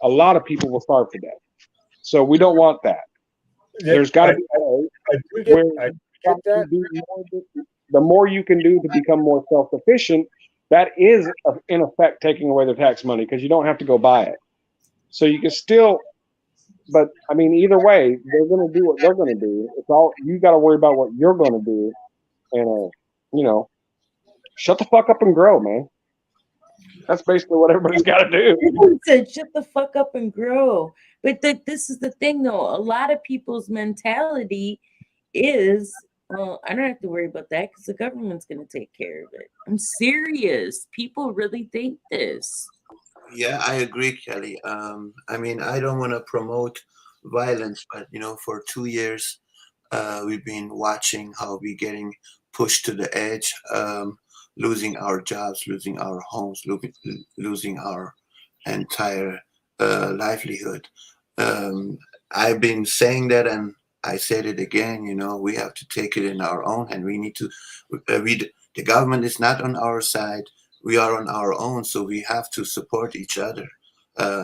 a lot of people will starve to death. So we don't want that. There's got to be a way where the more you can do to become more self-sufficient, that is in effect taking away the tax money, because you don't have to go buy it. So you can still But I mean, either way, they're going to do what they're going to do. It's all you got to worry about what you're going to do, and shut the fuck up and grow, man. That's basically what everybody's got to do. Everyone said, shut the fuck up and grow. But this is the thing, though. A lot of people's mentality is, well, I don't have to worry about that because the government's going to take care of it. I'm serious. People really think this. Yeah, I agree, Kelly. I mean, I don't want to promote violence, but for 2 years, we've been watching how we're getting pushed to the edge, losing our jobs, losing our homes, losing our entire livelihood. I've been saying that, and I said it again. We have to take it in our own hand. We need to. The government is not on our side. We are on our own, so we have to support each other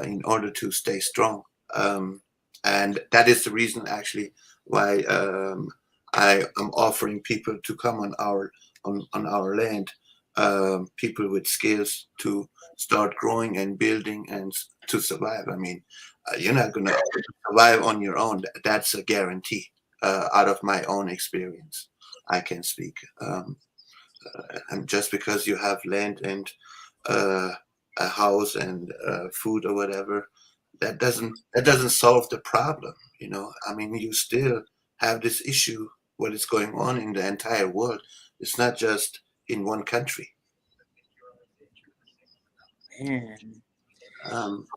in order to stay strong. And that is the reason, actually, why I am offering people to come on our land, people with skills to start growing and building and to survive. I mean, you're not going to survive on your own. That's a guarantee. Out of my own experience, I can speak. And just because you have land and a house and food or whatever, that doesn't solve the problem. I mean, you still have this issue. What is going on in the entire world? It's not just in one country.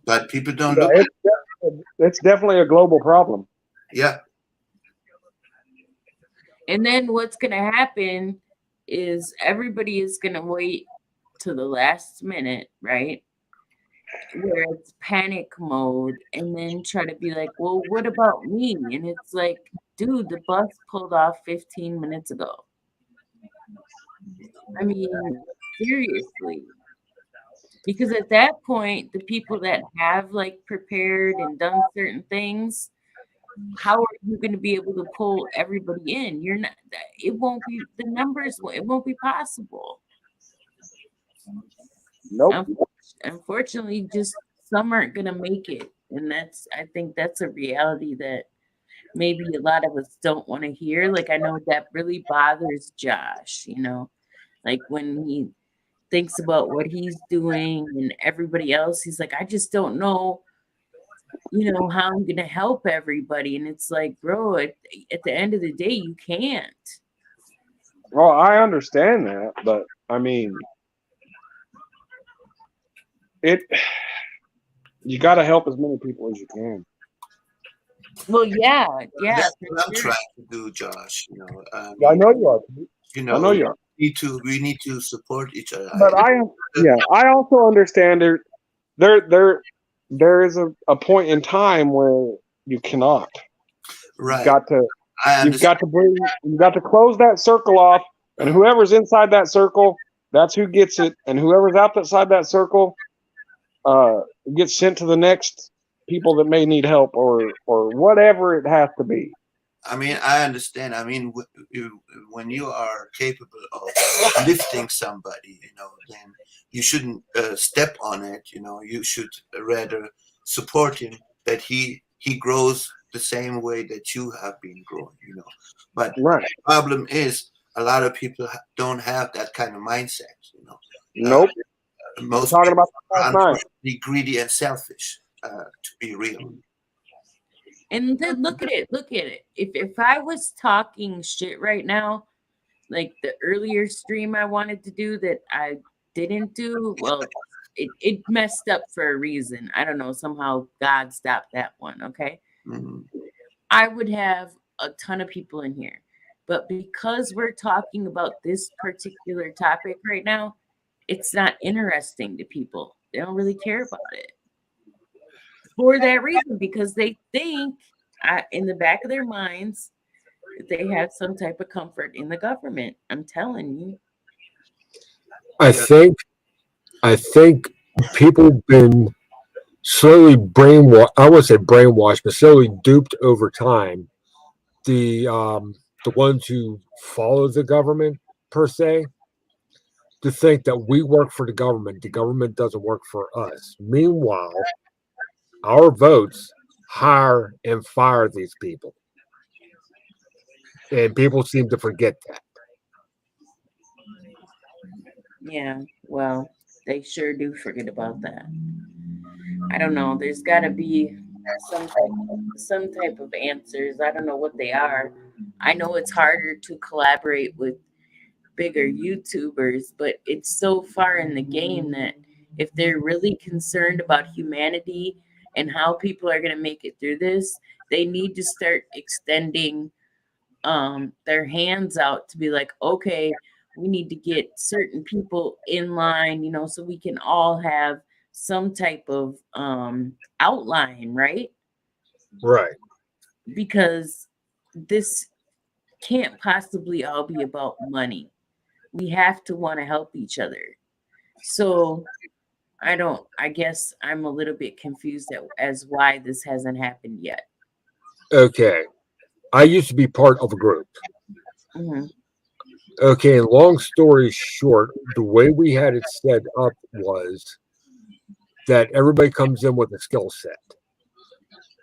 But people don't look. It's definitely a global problem. Yeah. And then what's going to happen is everybody is going to wait to the last minute, right? Where it's panic mode, and then try to be like, well, what about me? And it's like, dude, the bus pulled off 15 minutes ago. I mean, seriously. Because at that point, the people that have prepared and done certain things, how are you going to be able to pull everybody in? You're not. It won't be the numbers. It won't be possible. Nope. Unfortunately, just some aren't going to make it, and I think that's a reality that maybe a lot of us don't want to hear. I know that really bothers Josh. When he thinks about what he's doing and everybody else, he's like, I just don't know. How I'm going to help everybody. And it's like, bro, at the end of the day, you can't. Well, I understand that, but I mean, you got to help as many people as you can. Well, yeah. That's what I'm trying to do, Josh. I know you are. I know you are. We need to support each other. But I also understand there is a point in time where you cannot. Right. You've got to close that circle off, and whoever's inside that circle, that's who gets it, and whoever's outside that circle gets sent to the next people that may need help or whatever it has to be. I mean, I understand. I mean, when you are capable of lifting somebody, then you shouldn't step on it. You should rather support him, that he grows the same way that you have been growing. But right. The problem is a lot of people don't have that kind of mindset. Nope. Most talking people about are greedy and selfish. To be real. And then look at it. If I was talking shit right now, like the earlier stream I wanted to do that I didn't do, well, it messed up for a reason. I don't know. Somehow God stopped that one. Okay. Mm-hmm. I would have a ton of people in here. But because we're talking about this particular topic right now, it's not interesting to people. They don't really care about it. For that reason, because they think in the back of their minds that they have some type of comfort in the government. I'm telling you. I think people have been slowly brainwashed. I wouldn't say brainwashed, but slowly duped over time. The ones who follow the government per se, to think that we work for the government doesn't work for us. Meanwhile, our votes hire and fire these people. And people seem to forget that. Yeah, well, they sure do forget about that. I don't know. There's got to be some type of answers. I don't know what they are. I know it's harder to collaborate with bigger YouTubers, but it's so far in the game that if they're really concerned about humanity and how people are going to make it through this, they need to start extending their hands out to be like, okay, we need to get certain people in line, you know, so we can all have some type of outline, right? Right. Because this can't possibly all be about money. We have to want to help each other. So I guess I'm a little bit confused as why this hasn't happened yet. Okay. I used to be part of a group. Mm-hmm. Okay, long story short, the way we had it set up was that everybody comes in with a skill set.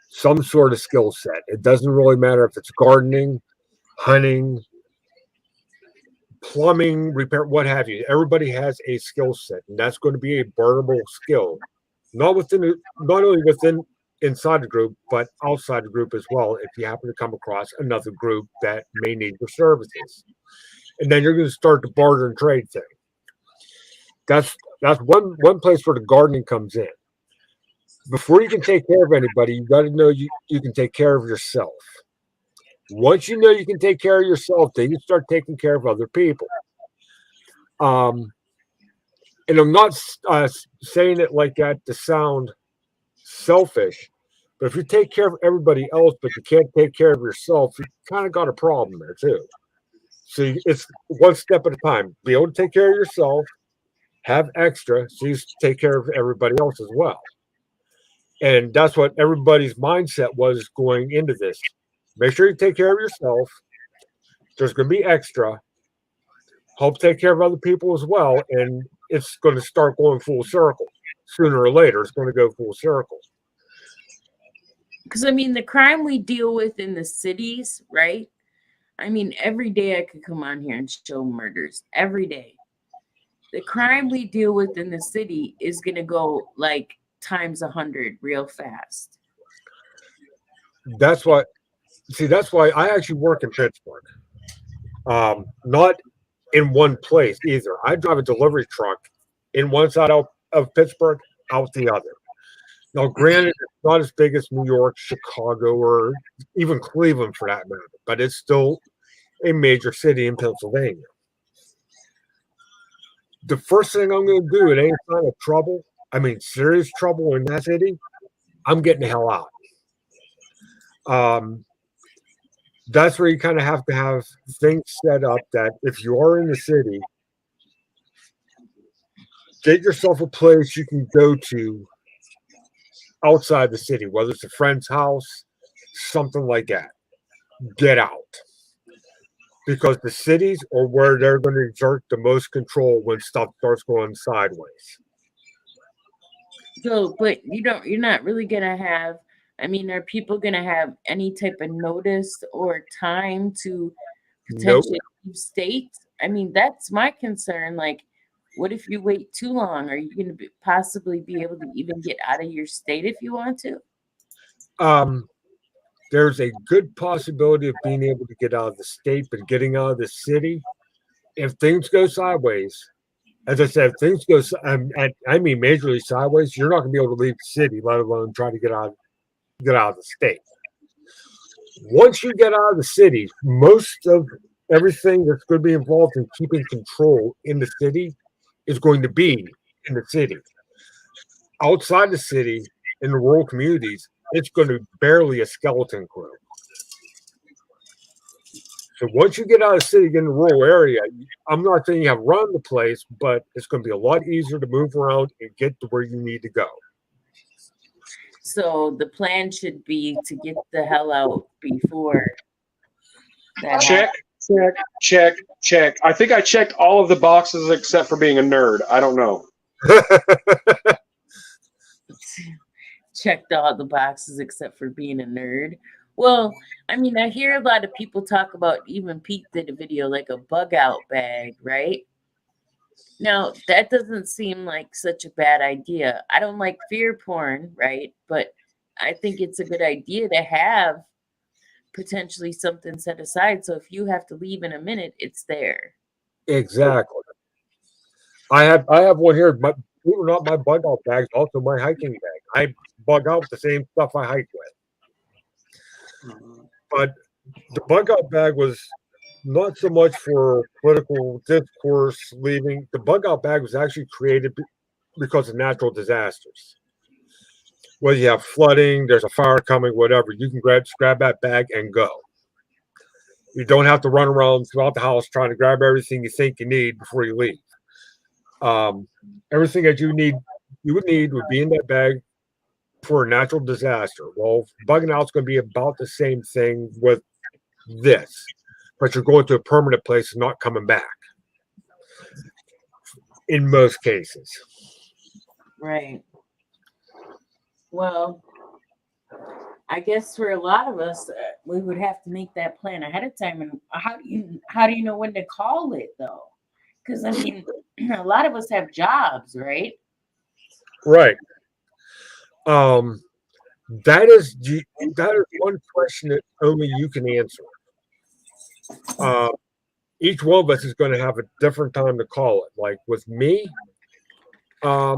Some sort of skill set. It doesn't really matter if it's gardening, hunting, plumbing, repair, what have you. Everybody has a skill set, and that's going to be a burnable skill. Not only within inside the group, but outside the group as well, if you happen to come across another group that may need your services. And then you're going to start the barter and trade thing. That's one place where the gardening comes in. Before you can take care of anybody, you got to know you can take care of yourself. Once you know you can take care of yourself, then you start taking care of other people. And I'm not saying it like that to sound selfish, but if you take care of everybody else, but you can't take care of yourself, you kind of got a problem there too. So it's one step at a time. Be able to take care of yourself, have extra, so you take care of everybody else as well. And that's what everybody's mindset was going into this. Make sure you take care of yourself. There's going to be extra. Help take care of other people as well. And it's going to start going full circle. Sooner or later, it's going to go full circle. Because, I mean, the crime we deal with in the cities, right? I mean, every day I could come on here and show murders. Every day. The crime we deal with in the city is going to go like times 100 real fast. That's why I actually work in Pittsburgh. Not in one place either. I drive a delivery truck in one side of Pittsburgh, out the other. Now, granted, it's not as big as New York, Chicago, or even Cleveland for that matter, but it's still a major city in Pennsylvania. The first thing I'm going to do at any kind of trouble, I mean serious trouble in that city, I'm getting the hell out. That's where you kind of have to have things set up that if you are in the city, get yourself a place you can go to outside the city, whether it's a friend's house, something like that. Get out. Because the cities are where they're going to exert the most control when stuff starts going sideways. So, but you're not really going to have, I mean, are people going to have any type of notice or time to potentially leave state? I mean, that's my concern. Like, what if you wait too long? Are you going to possibly be able to even get out of your state if you want to? There's a good possibility of being able to get out of the state, but getting out of the city, if things go sideways, as I said, if things go, I mean, majorly sideways, you're not going to be able to leave the city, let alone try to get out of the state. Once you get out of the city, most of everything that's going to be involved in keeping control in the city is going to be in the city. Outside the city, in the rural communities, it's going to be barely a skeleton crew. So once you get out of the city, get in the rural area, I'm not saying you have run the place, but it's going to be a lot easier to move around and get to where you need to go. So the plan should be to get the hell out before that Check. I think I checked all of the boxes except for being a nerd. I don't know. checked all the boxes except for being a nerd. Well, I mean, I hear a lot of people talk about, even Pete did a video, like a bug out bag, right? Now, that doesn't seem like such a bad idea. I don't like fear porn, right? But I think it's a good idea to have potentially something set aside. So if you have to leave in a minute, it's there. Exactly. I have one here, but believe it or not, my bug out bag is also my hiking bag. I bug out with the same stuff I hike with. But the bug out bag was not so much for political discourse leaving. The bug out bag was actually created because of natural disasters. Whether you have flooding, there's a fire coming, whatever, you can grab that bag and go. You don't have to run around throughout the house trying to grab everything you think you need before you leave. Everything that you would need would be in that bag for a natural disaster. Well, bugging out is going to be about the same thing with this, but you're going to a permanent place and not coming back in most cases. Right. Well, I guess for a lot of us, we would have to make that plan ahead of time. And how do you know when to call it though? Because I mean, a lot of us have jobs, right? Right. That is one question that only you can answer. Each one of us is going to have a different time to call it. Like with me, I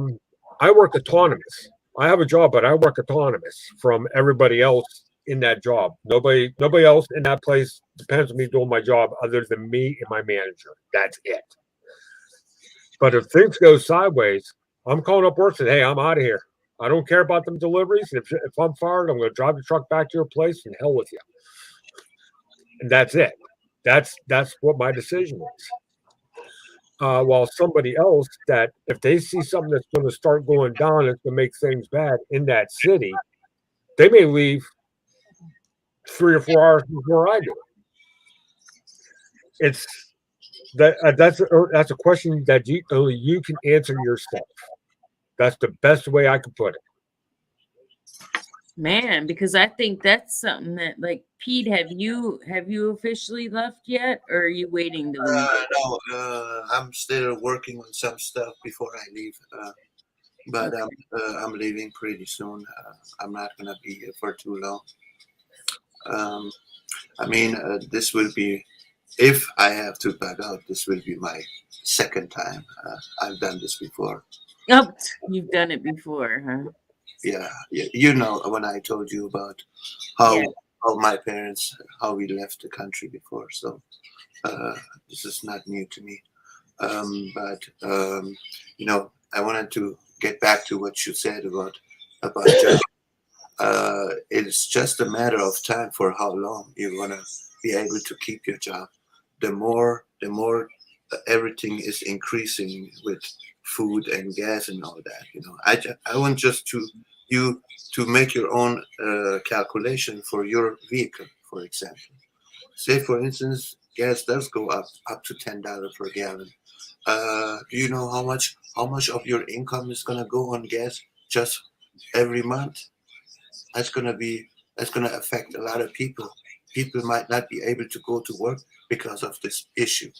work autonomous. I have a job, but I work autonomous from everybody else in that job. Nobody else in that place depends on me doing my job other than me and my manager. That's it. But if things go sideways, I'm calling up work and saying, hey, I'm out of here. I don't care about them deliveries. If I'm fired, I'm going to drive the truck back to your place and hell with you. And that's it. That's what my decision is. While somebody else, that if they see something that's going to start going down, it's going to make things bad in that city, they may leave 3 or 4 hours before I do. It's that's a question that only you can answer yourself. That's the best way I could put it. Man, because I think that's something that, like, Pete, have you officially left yet, or are you waiting to leave? No, I'm still working on some stuff before I leave. But I'm leaving pretty soon. I'm not gonna be here for too long. I mean, this will be, if I have to bug out, this will be my second time. I've done this before. Oh, you've done it before, huh? Yeah, you know, when I told you about how my parents, how we left the country before, so this is not new to me. But you know, I wanted to get back to what you said about job. It's just a matter of time for how long you're gonna be able to keep your job. The more everything is increasing with food and gas and all that. You know, I want just you to make your own calculation for your vehicle, for example. Say, for instance, gas does go up to $10 per gallon. Do you know how much of your income is gonna go on gas just every month? That's gonna affect a lot of people. People might not be able to go to work because of this issue.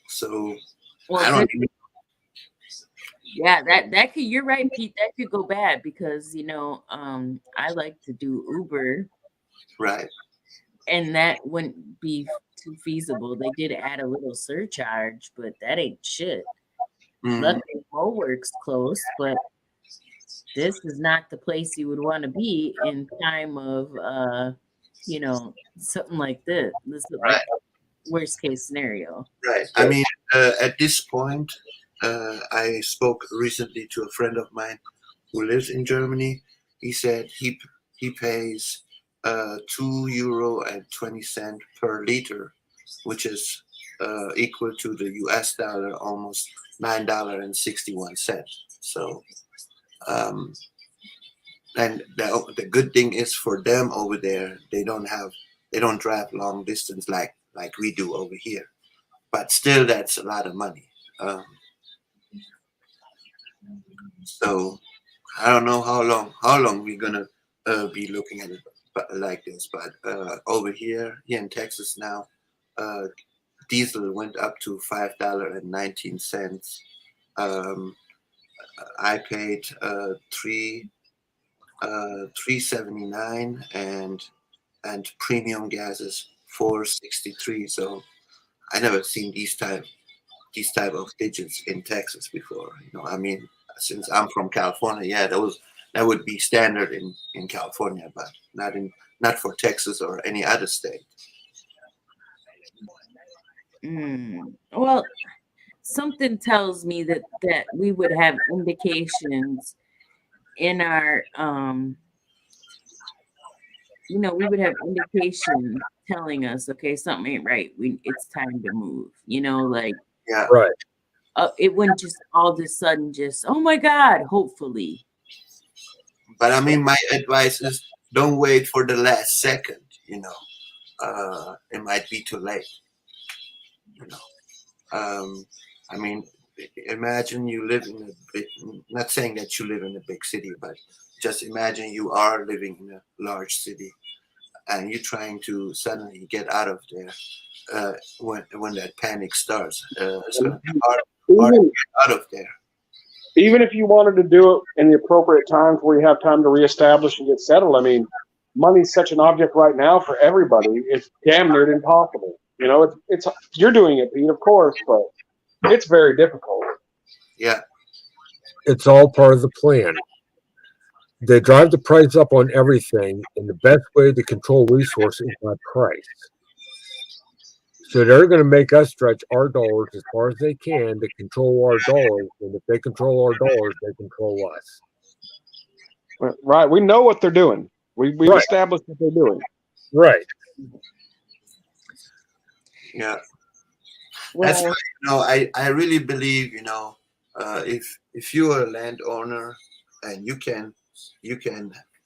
So well, I don't. Yeah, that could. You're right, Pete. That could go bad because you know, I like to do Uber, right? And that wouldn't be too feasible. They did add a little surcharge, but that ain't shit. Luckily, Mowork's close, but this is not the place you would want to be in time of, you know, something like this. This is like worst case scenario. Right. I mean, at this point, I spoke recently to a friend of mine who lives in Germany. He said he pays €2.20 per liter, which is equal to the US dollar, almost $9.61. So, and the good thing is for them over there, they don't drive long distance like we do over here. But still, that's a lot of money. So I don't know how long we're gonna be looking at it like this, but over here in Texas now, diesel went up to $5.19. I paid $3.79 and premium gas is $4.63. So I never seen these type of digits in Texas before. I mean, since I'm from California, yeah, that would be standard in California, but not for Texas or any other state. Well, something tells me that we would have indications in our we would have indication telling us, okay, something ain't right. It's time to move. Like yeah, right. It wouldn't just all of a sudden just, oh my God, hopefully. But I mean, my advice is don't wait for the last second. It might be too late. I mean, imagine you live in a big, not saying that you live in a big city, but just imagine you are living in a large city and you're trying to suddenly get out of there when that panic starts. It's going to be hard to get out of there. Even if you wanted to do it in the appropriate times where you have time to reestablish and get settled, I mean, money's such an object right now for everybody. It's damn near impossible. It's you're doing it, Pete, of course, but it's very difficult. Yeah. It's all part of the plan. They drive the price up on everything, and the best way to control resources is by price. So they're going to make us stretch our dollars as far as they can to control our dollars. And if they control our dollars, they control us. Right. We know what they're doing. We've established what they're doing. Right. Yeah. That's why, I really believe, if you are a landowner and you can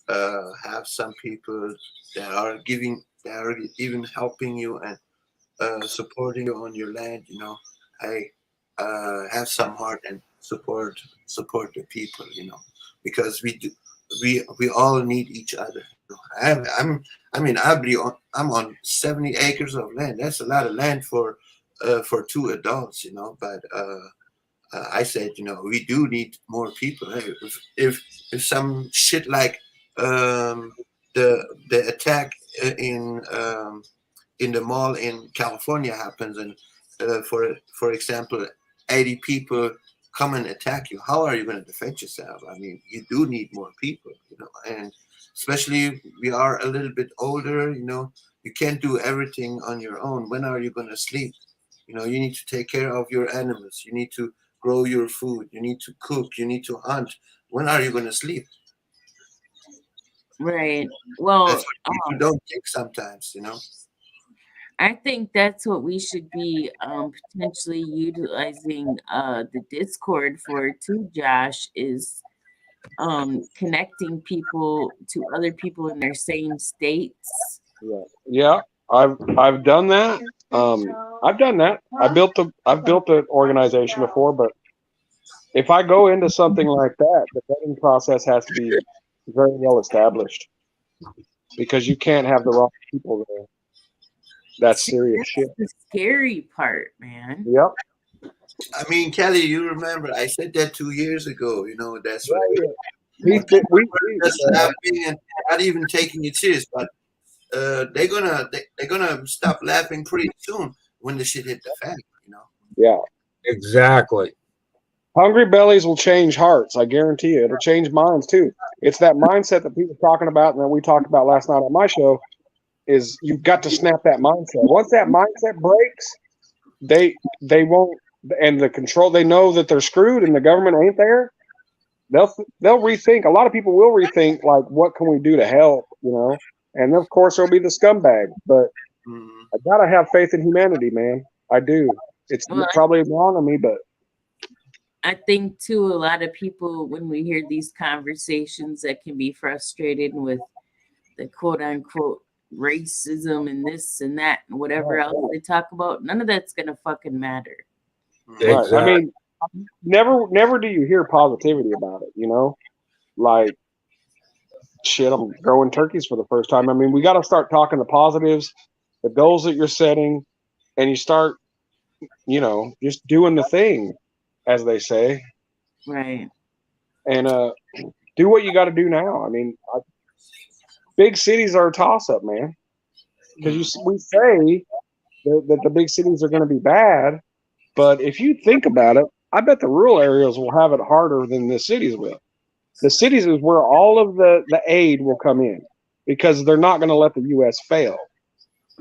have some people that are even helping you and supporting you on your land, have some heart and support the people, because we all need each other. I'm on 70 acres of land. That's a lot of land for two adults, but I said, we do need more people. Hey, if some shit like the attack in the mall in California happens, and for example, 80 people come and attack you, how are you going to defend yourself? I mean, you do need more people, and especially we are a little bit older, you can't do everything on your own. When are you going to sleep? You need to take care of your animals. You need to grow your food. You need to cook. You need to hunt. When are you going to sleep? Right. Well, that's what people don't think sometimes, I think that's what we should be potentially utilizing the Discord for too, Josh, is connecting people to other people in their same states. Yeah, I've done that. I've done that. I've built an organization before, but if I go into something like that, the vetting process has to be very well established, because you can't have the wrong people there. That's serious shit. The scary part, man. Yep. I mean, Kelly, you remember I said that 2 years ago. That's what we just laughing and not even taking it serious. But they're gonna stop laughing pretty soon when the shit hit the fan. Yeah. Exactly. Hungry bellies will change hearts. I guarantee you. It'll change minds too. It's that mindset that people are talking about, and that we talked about last night on my show. Is you've got to snap that mindset. Once that mindset breaks, they won't, and the control, they know that they're screwed and the government ain't there. They'll rethink. A lot of people will rethink, like, what can we do to help, And of course there'll be the scumbag, but I gotta have faith in humanity, man. I do. It's probably wrong of me, but I think too, a lot of people, when we hear these conversations, that can be frustrated with the quote unquote racism and this and that and whatever else they talk about. None of that's gonna fucking matter. Right. I mean, never do you hear positivity about it, like, shit, I'm growing turkeys for the first time. I mean, we got to start talking the positives, the goals that you're setting, and you start, just doing the thing, as they say. Right. And do what you got to do now. I mean, big cities are a toss-up, man. Because we say that the big cities are going to be bad, but if you think about it, I bet the rural areas will have it harder than the cities will. The cities is where all of the aid will come in because they're not going to let the U.S. fail.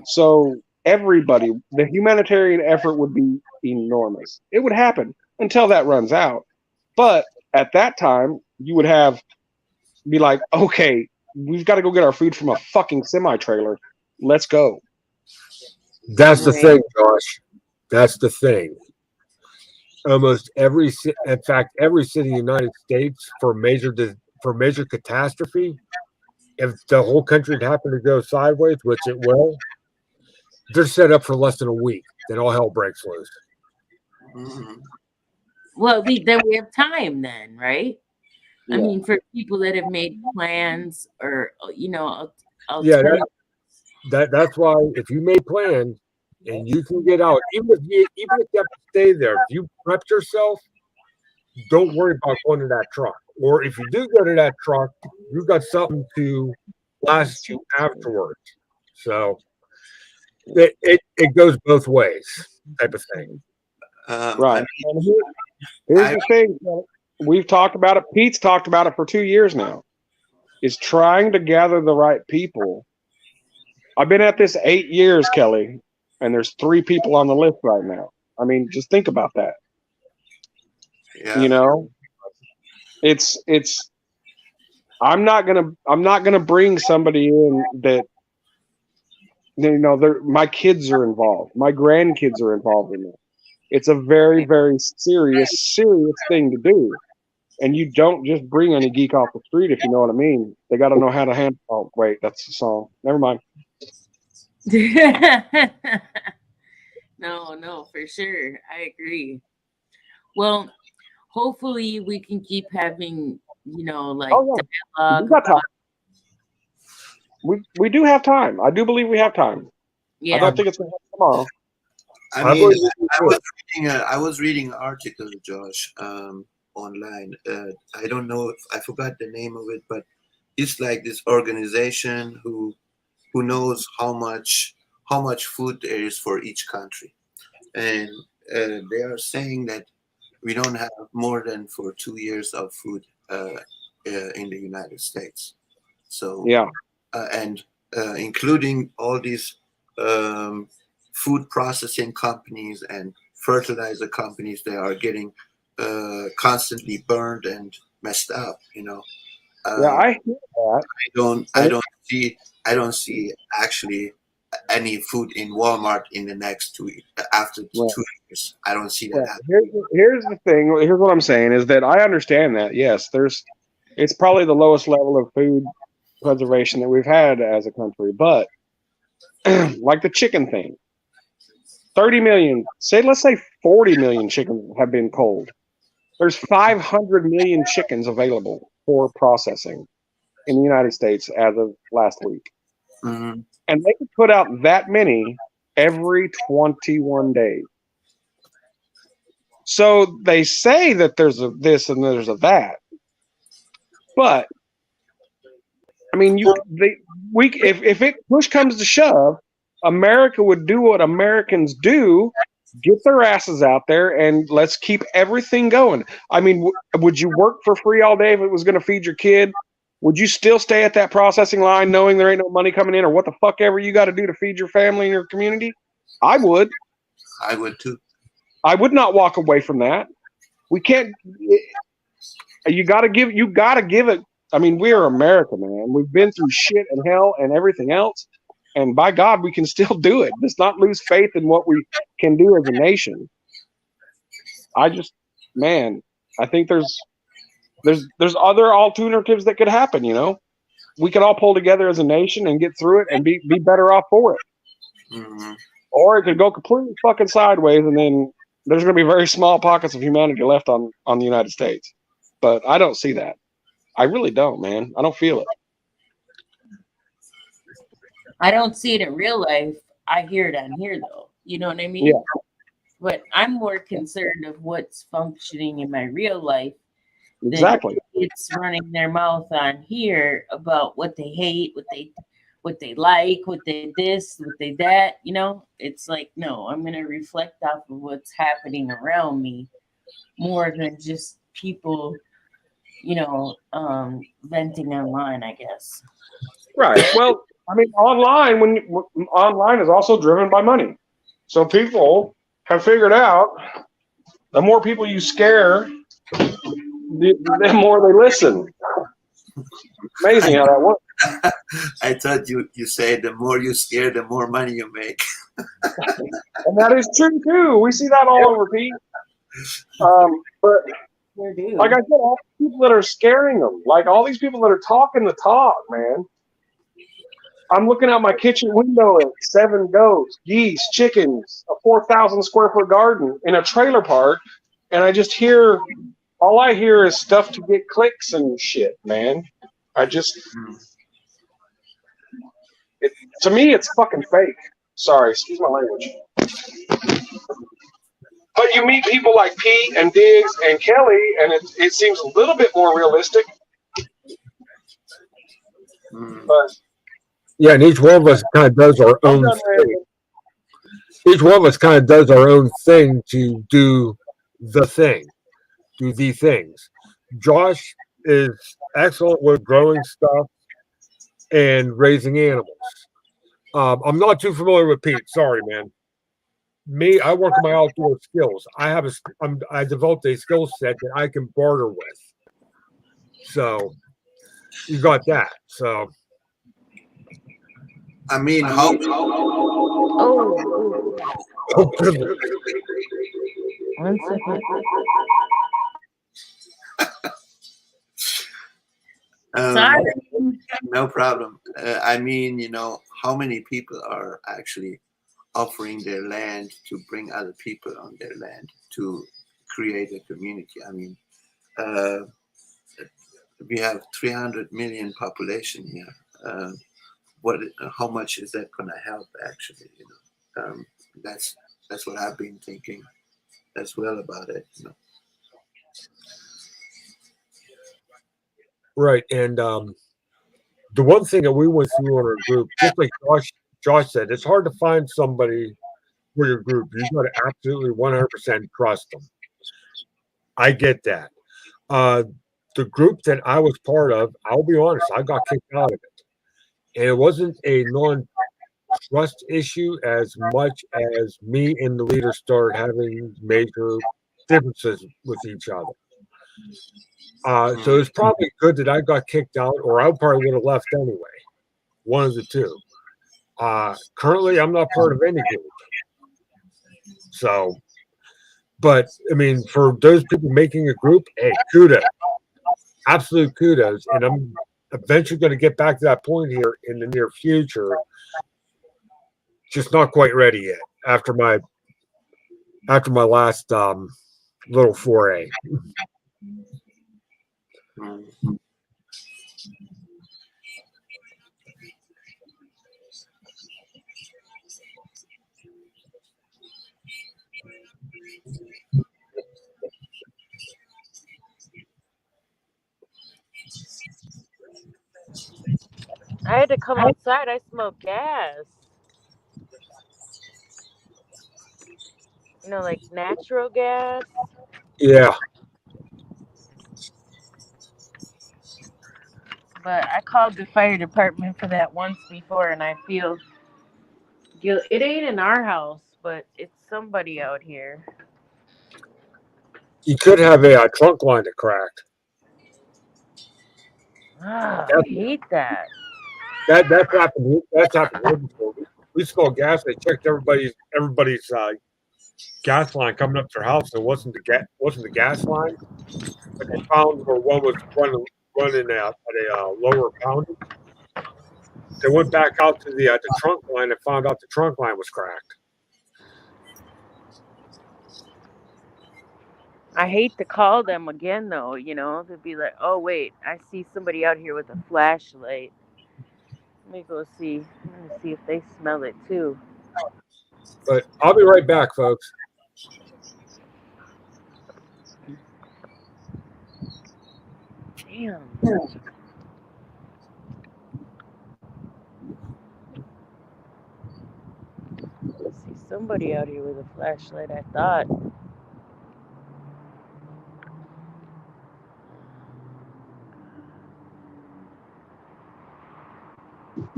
So everybody, the humanitarian effort would be enormous. It would happen until that runs out. But at that time, you would be like, okay, we've got to go get our food from a fucking semi-trailer. Let's go. That's the thing, Josh. That's the thing. Almost every city in the United States for major catastrophe, if the whole country happened to go sideways, which it will, they're set up for less than a week. Then all hell breaks loose. Well, then we have time then, right? Yeah. I mean, for people that have made plans or, that's why if you made plans and you can get out, even if you have to stay there, if you prepped yourself, don't worry about going to that truck. Or if you do go to that truck, you've got something to last you afterwards. So it goes both ways, type of thing. Right. Here's the thing. We've talked about it. Pete's talked about it for 2 years now. Is trying to gather the right people. I've been at this 8 years, Kelly, and there's 3 people on the list right now. I mean, just think about that. Yeah. It's. I'm not gonna bring somebody in that. My kids are involved. My grandkids are involved in it. It's a very, very serious thing to do. And you don't just bring any geek off the street, if you know what I mean. They got to know how to handle. Oh, wait, that's the song. Never mind. No, for sure. I agree. Well, hopefully we can keep having, dialogue. We got time. We do have time. I do believe we have time. Yeah. I don't think it's going to happen tomorrow. I mean, I was reading articles, Josh, online. I don't know I forgot the name of it, but it's like this organization who knows how much food there is for each country, and they are saying that we don't have more than for 2 years of food in the United States. So yeah, and including all these food processing companies and fertilizer companies, they are getting constantly burned and messed up. Yeah, I hear that. I don't see actually any food in Walmart in the next 2 after 2 years. I don't see that happening. Here's the thing. Here's what I'm saying is that I understand that. Yes, it's probably the lowest level of food preservation that we've had as a country, but like the chicken thing, 30 million, let's say 40 million chickens have been culled. There's 500 million chickens available for processing in the United States as of last week. Mm-hmm. And they could put out that many every 21 days. So they say that there's a this and there's a that. But I mean, if it push comes to shove, America would do what Americans do, get their asses out there, and let's keep everything going. I mean, would you work for free all day if it was going to feed your kid? Would you still stay at that processing line knowing there ain't no money coming in or what the fuck ever you got to do to feed your family and your community? I would. I would too. I would not walk away from that. We can't. You got to give it. I mean, we are America, man. We've been through shit and hell and everything else. And by God, we can still do it. Let's not lose faith in what we can do as a nation. I think there's other alternatives that could happen, We could all pull together as a nation and get through it and be better off for it. Mm-hmm. Or it could go completely fucking sideways, and then there's going to be very small pockets of humanity left on the United States. But I don't see that. I really don't, man. I don't feel it. I don't see it in real life. I hear it on here, though. You know what I mean? Yeah. But I'm more concerned of what's functioning in my real life. Exactly. It's running their mouth on here about what they hate, what they like, what they this, what they that. You know, it's like, no, I'm gonna reflect off of what's happening around me more than just people, you know, venting online, I guess. Right. Well, I mean, online is also driven by money. So people have figured out the more people you scare, the more they listen. Amazing how that works. I thought you said the more you scare, the more money you make. And that is true too. We see that all over, Pete. But like I said, all the people that are scaring them, like all these people that are talking the talk, man. I'm looking out my kitchen window at 7 goats, geese, chickens, a 4,000 square foot garden in a trailer park, and I just hear, all I hear is stuff to get clicks and shit, man. To me, it's fucking fake. Sorry, excuse my language. But you meet people like Pete and Diggs and Kelly, and it seems a little bit more realistic. But Yeah, and each one of us kind of does our own thing. Each one of us kind of does our own thing to do the thing, do the things. Josh is excellent with growing stuff and raising animals. I'm not too familiar with Pete. Sorry, man. Me, I work on my outdoor skills. I developed a skill set that I can barter with. So you got that. So. I mean, how? One second. Sorry. No problem. I mean, how many people are actually offering their land to bring other people on their land to create a community? I mean, we have 300 million population here. How much is that going to help? Actually, that's what I've been thinking as well about it. Right, and the one thing that we went through in our group, just like Josh said, it's hard to find somebody for your group. You got to absolutely 100% trust them. I get that. The group that I was part of, I'll be honest, I got kicked out of it. And it wasn't a non-trust issue as much as me and the leader started having major differences with each other. So it's probably good that I got kicked out, or I probably would have left anyway. One of the two. Currently, I'm not part of any group. So, but I mean, for those people making a group, hey, kudos. Absolute kudos. And I'm eventually going to get back to that point here in the near future. Just not quite ready yet after my last little foray. I had to come outside. I smoked gas. Like natural gas. Yeah. But I called the fire department for that once before, and I feel guilt. It ain't in our house, but it's somebody out here. You could have a trunk line that cracked. I hate that. That's happened. That's happened before. We smelled gas. They checked everybody's gas line coming up to their house. It wasn't the gas line, but they found where one was running at a lower poundage. They went back out to the trunk line and found out the trunk line was cracked. I hate to call them again, though. They'd be like, "Oh wait, I see somebody out here with a flashlight. Let me go see. I'm gonna see if they smell it too." But I'll be right back, folks. Damn. I see somebody out here with a flashlight. I thought.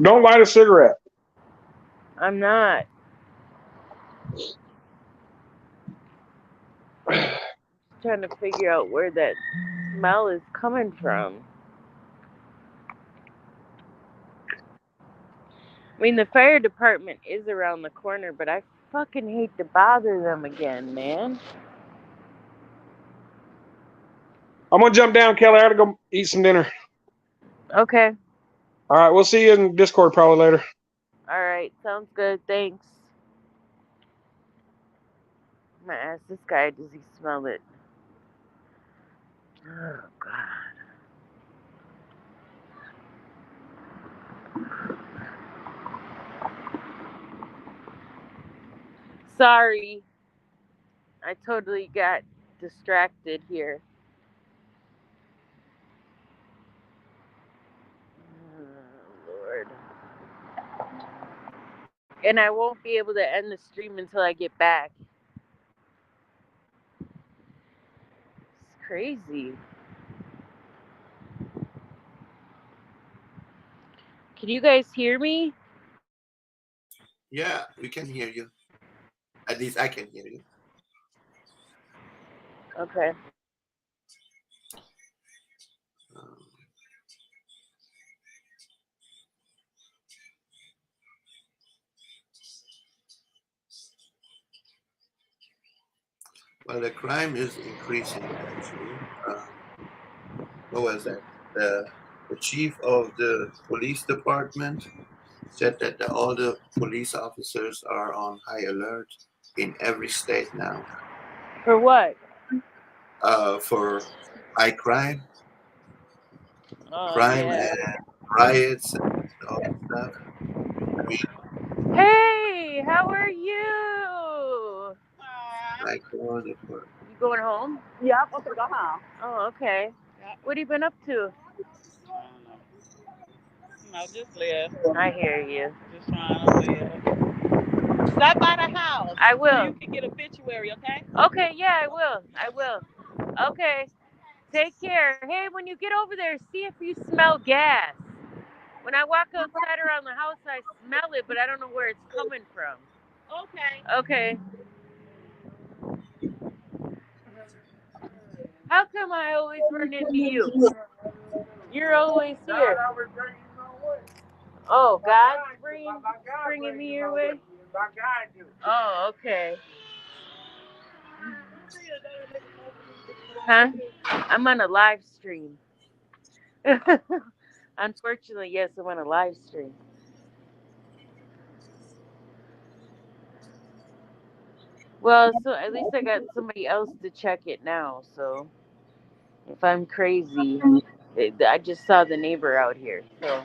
Don't light a cigarette. I'm not. Trying to figure out where that smell is coming from. I mean, the fire department is around the corner, but I fucking hate to bother them again, man. I'm gonna jump down, Kelly. I gotta go eat some dinner. Okay. All right, we'll see you in Discord probably later. All right. Sounds good. Thanks. I'm gonna ask this guy, does he smell it? Oh, God. Sorry. I totally got distracted here. Oh, Lord. And I won't be able to end the stream until I get back. It's crazy. Can you guys hear me? Yeah, we can hear you. At least I can hear you. Okay. Well, the crime is increasing, actually. What was that? The chief of the police department said that all the police officers are on high alert in every state now. For what? For high crime, Oh, crime yeah. and riots and all that stuff. I mean, Hey, how are you? like all the You going home? Yep, I'm gonna go home. Oh, okay. What have you been up to? No, just live. I hear you. Just trying to live. Stop by the house. I will. So you can get a obituary, okay? Okay, yeah, I will. I will. Okay. Take care. Hey, when you get over there, see if you smell gas. When I walk outside around the house, I smell it, but I don't know where it's coming from. Okay. Okay. How come I always run into you? You're always here. Oh, God's bringing me your way? Oh, okay. Huh? I'm on a live stream. Unfortunately, yes, I'm on a live stream. Well, so at least I got somebody else to check it now, so if I'm crazy, I just saw the neighbor out here, so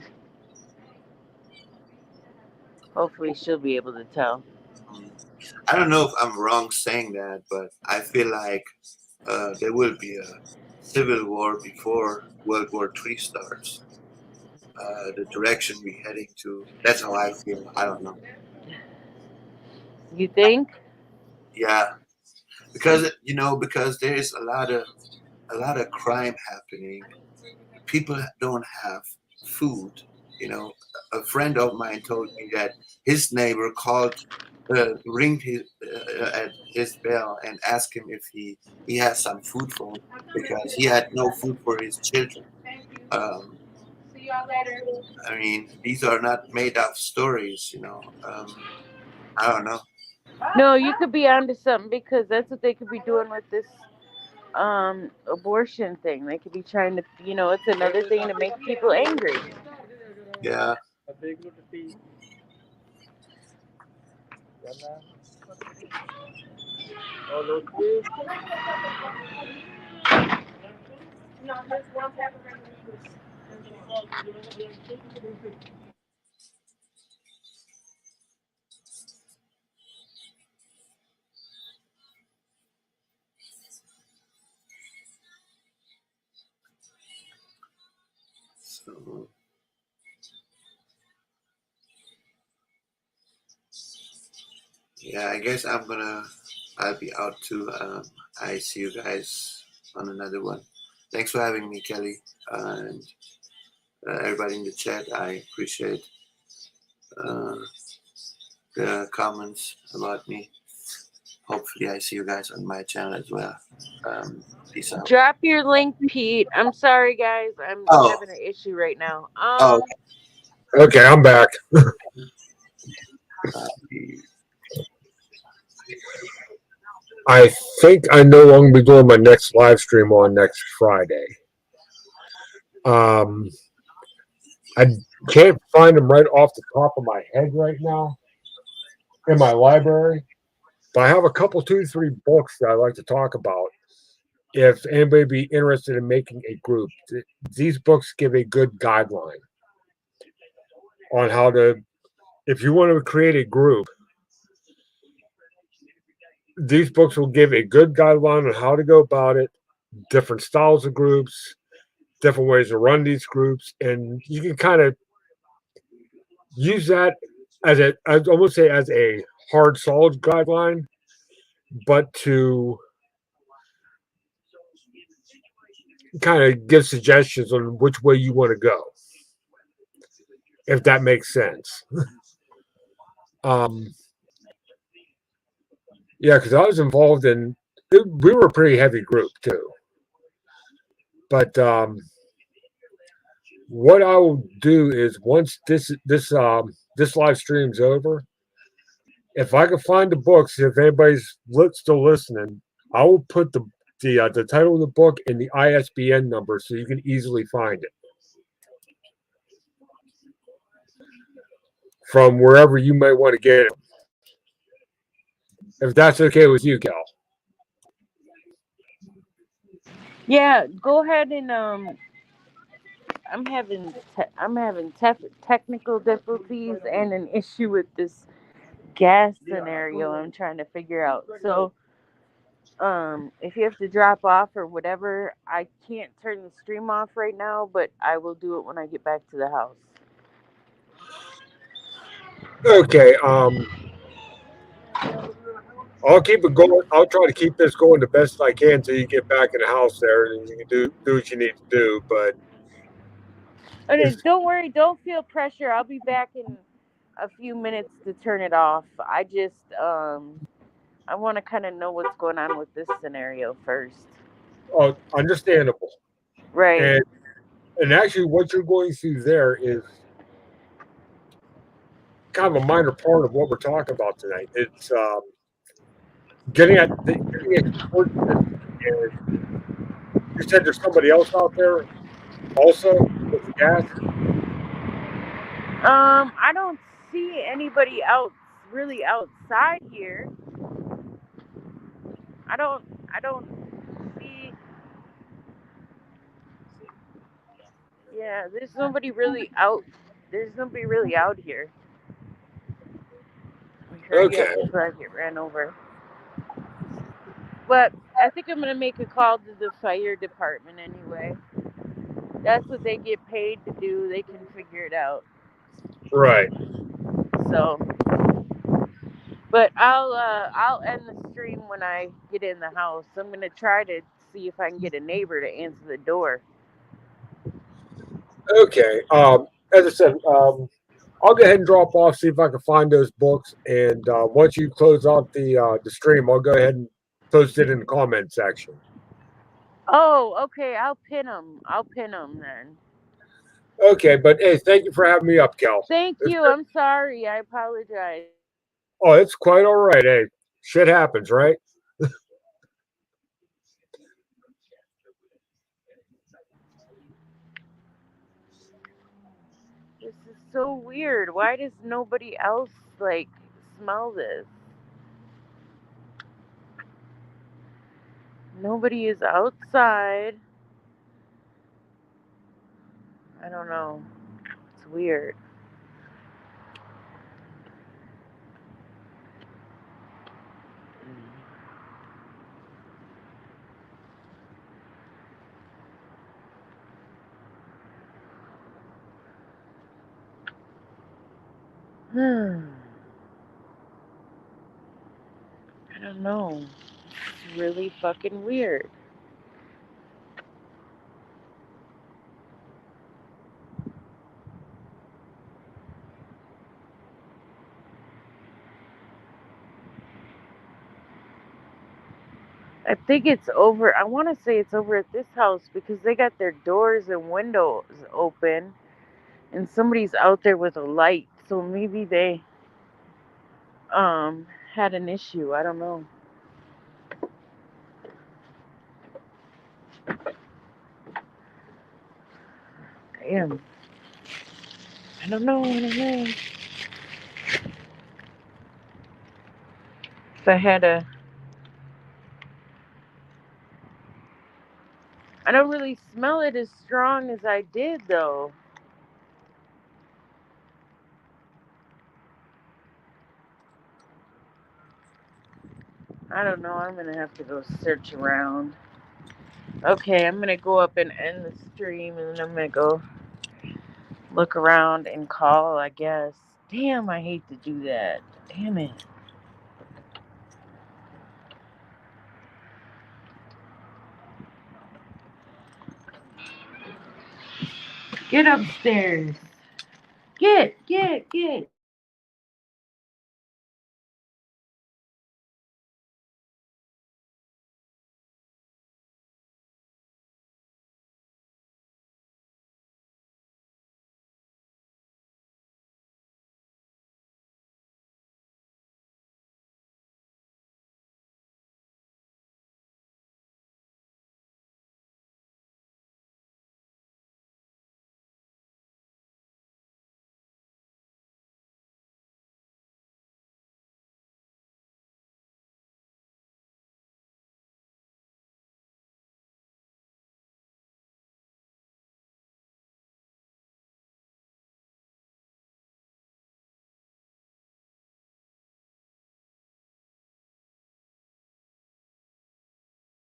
hopefully she'll be able to tell. I don't know if I'm wrong saying that, but I feel like there will be a civil war before World War III starts. The direction we're heading to. That's how I feel. I don't know. You think? Yeah, because because there is a lot of crime happening. People don't have food. A friend of mine told me that his neighbor ringed at his bell and asked him if he has some food for him because he had no food for his children. See y'all later. I mean, these are not made up stories, I don't know. No, you could be onto something because that's what they could be doing with this abortion thing. They could be trying to, it's another thing to make people angry. Yeah. So, yeah, I guess I'll be out too. I see you guys on another one. Thanks for having me, Kelly, and everybody in the chat. I appreciate the comments about me. Hopefully, I see you guys on my channel as well. Peace out. Drop your link, Pete. I'm sorry, guys. I'm having an issue right now. Okay, I'm back. I think I know I'm going to be doing my next live stream on next Friday. I can't find them right off the top of my head right now in my library, but I have a couple, 2-3 books that I like to talk about. If anybody be interested in making a group, these books give a good guideline on how to, if you want to create a group, these books will give a good guideline on how to go about it, different styles of groups, different ways to run these groups, and you can kind of use that as I almost say as a hard, solid guideline, but to kind of give suggestions on which way you want to go, if that makes sense. Yeah, because I was involved in it, we were a pretty heavy group too. But what I will do is once this live stream's over, if I can find the books, if anybody's still listening, I will put the title of the book and the ISBN number so you can easily find it from wherever you may want to get it. If that's okay with you, Cal. Yeah, go ahead and I'm having technical difficulties and an issue with this gas scenario I'm trying to figure out. So if you have to drop off or whatever, I can't turn the stream off right now, but I will do it when I get back to the house. Okay, I'll keep it going. I'll try to keep this going the best I can until you get back in the house there, and you can do what you need to do. But don't worry, don't feel pressure. I'll be back in a few minutes to turn it off. I just I want to kind of know what's going on with this scenario first. Oh, understandable. Right. And actually, what you're going through there is kind of a minor part of what we're talking about tonight. It's getting at support system. And you said there's somebody else out there also with the gas. I don't see anybody else really outside here. I don't see. Yeah, there's nobody really out. There's nobody really out here. Okay. Before I get ran over. But I think I'm gonna make a call to the fire department anyway. That's what they get paid to do. They can figure it out. Right. So, but I'll end the stream when I get in the house. I'm gonna try to see if I can get a neighbor to answer the door. Okay. As I said, I'll go ahead and drop off, see if I can find those books, and once you close out the stream, I'll go ahead and post it in the comment section. Oh, okay. I'll pin them then. Okay, but hey, thank you for having me up, Cal. Thank you. I'm sorry. I apologize. Oh, it's quite all right. Hey, shit happens, right? This is so weird. Why does nobody else smell this? Nobody is outside. I don't know. It's weird. I don't know. It's really fucking weird. I think it's over. I want to say it's over at this house because they got their doors and windows open and somebody's out there with a light. So maybe they had an issue. I don't know. Damn. I don't know. If I had a... I don't really smell it as strong as I did, though. I don't know. I'm going to have to go search around. Okay, I'm going to go up and end the stream, and then I'm going to go look around and call, I guess. Damn, I hate to do that. Damn it. Get upstairs. Get.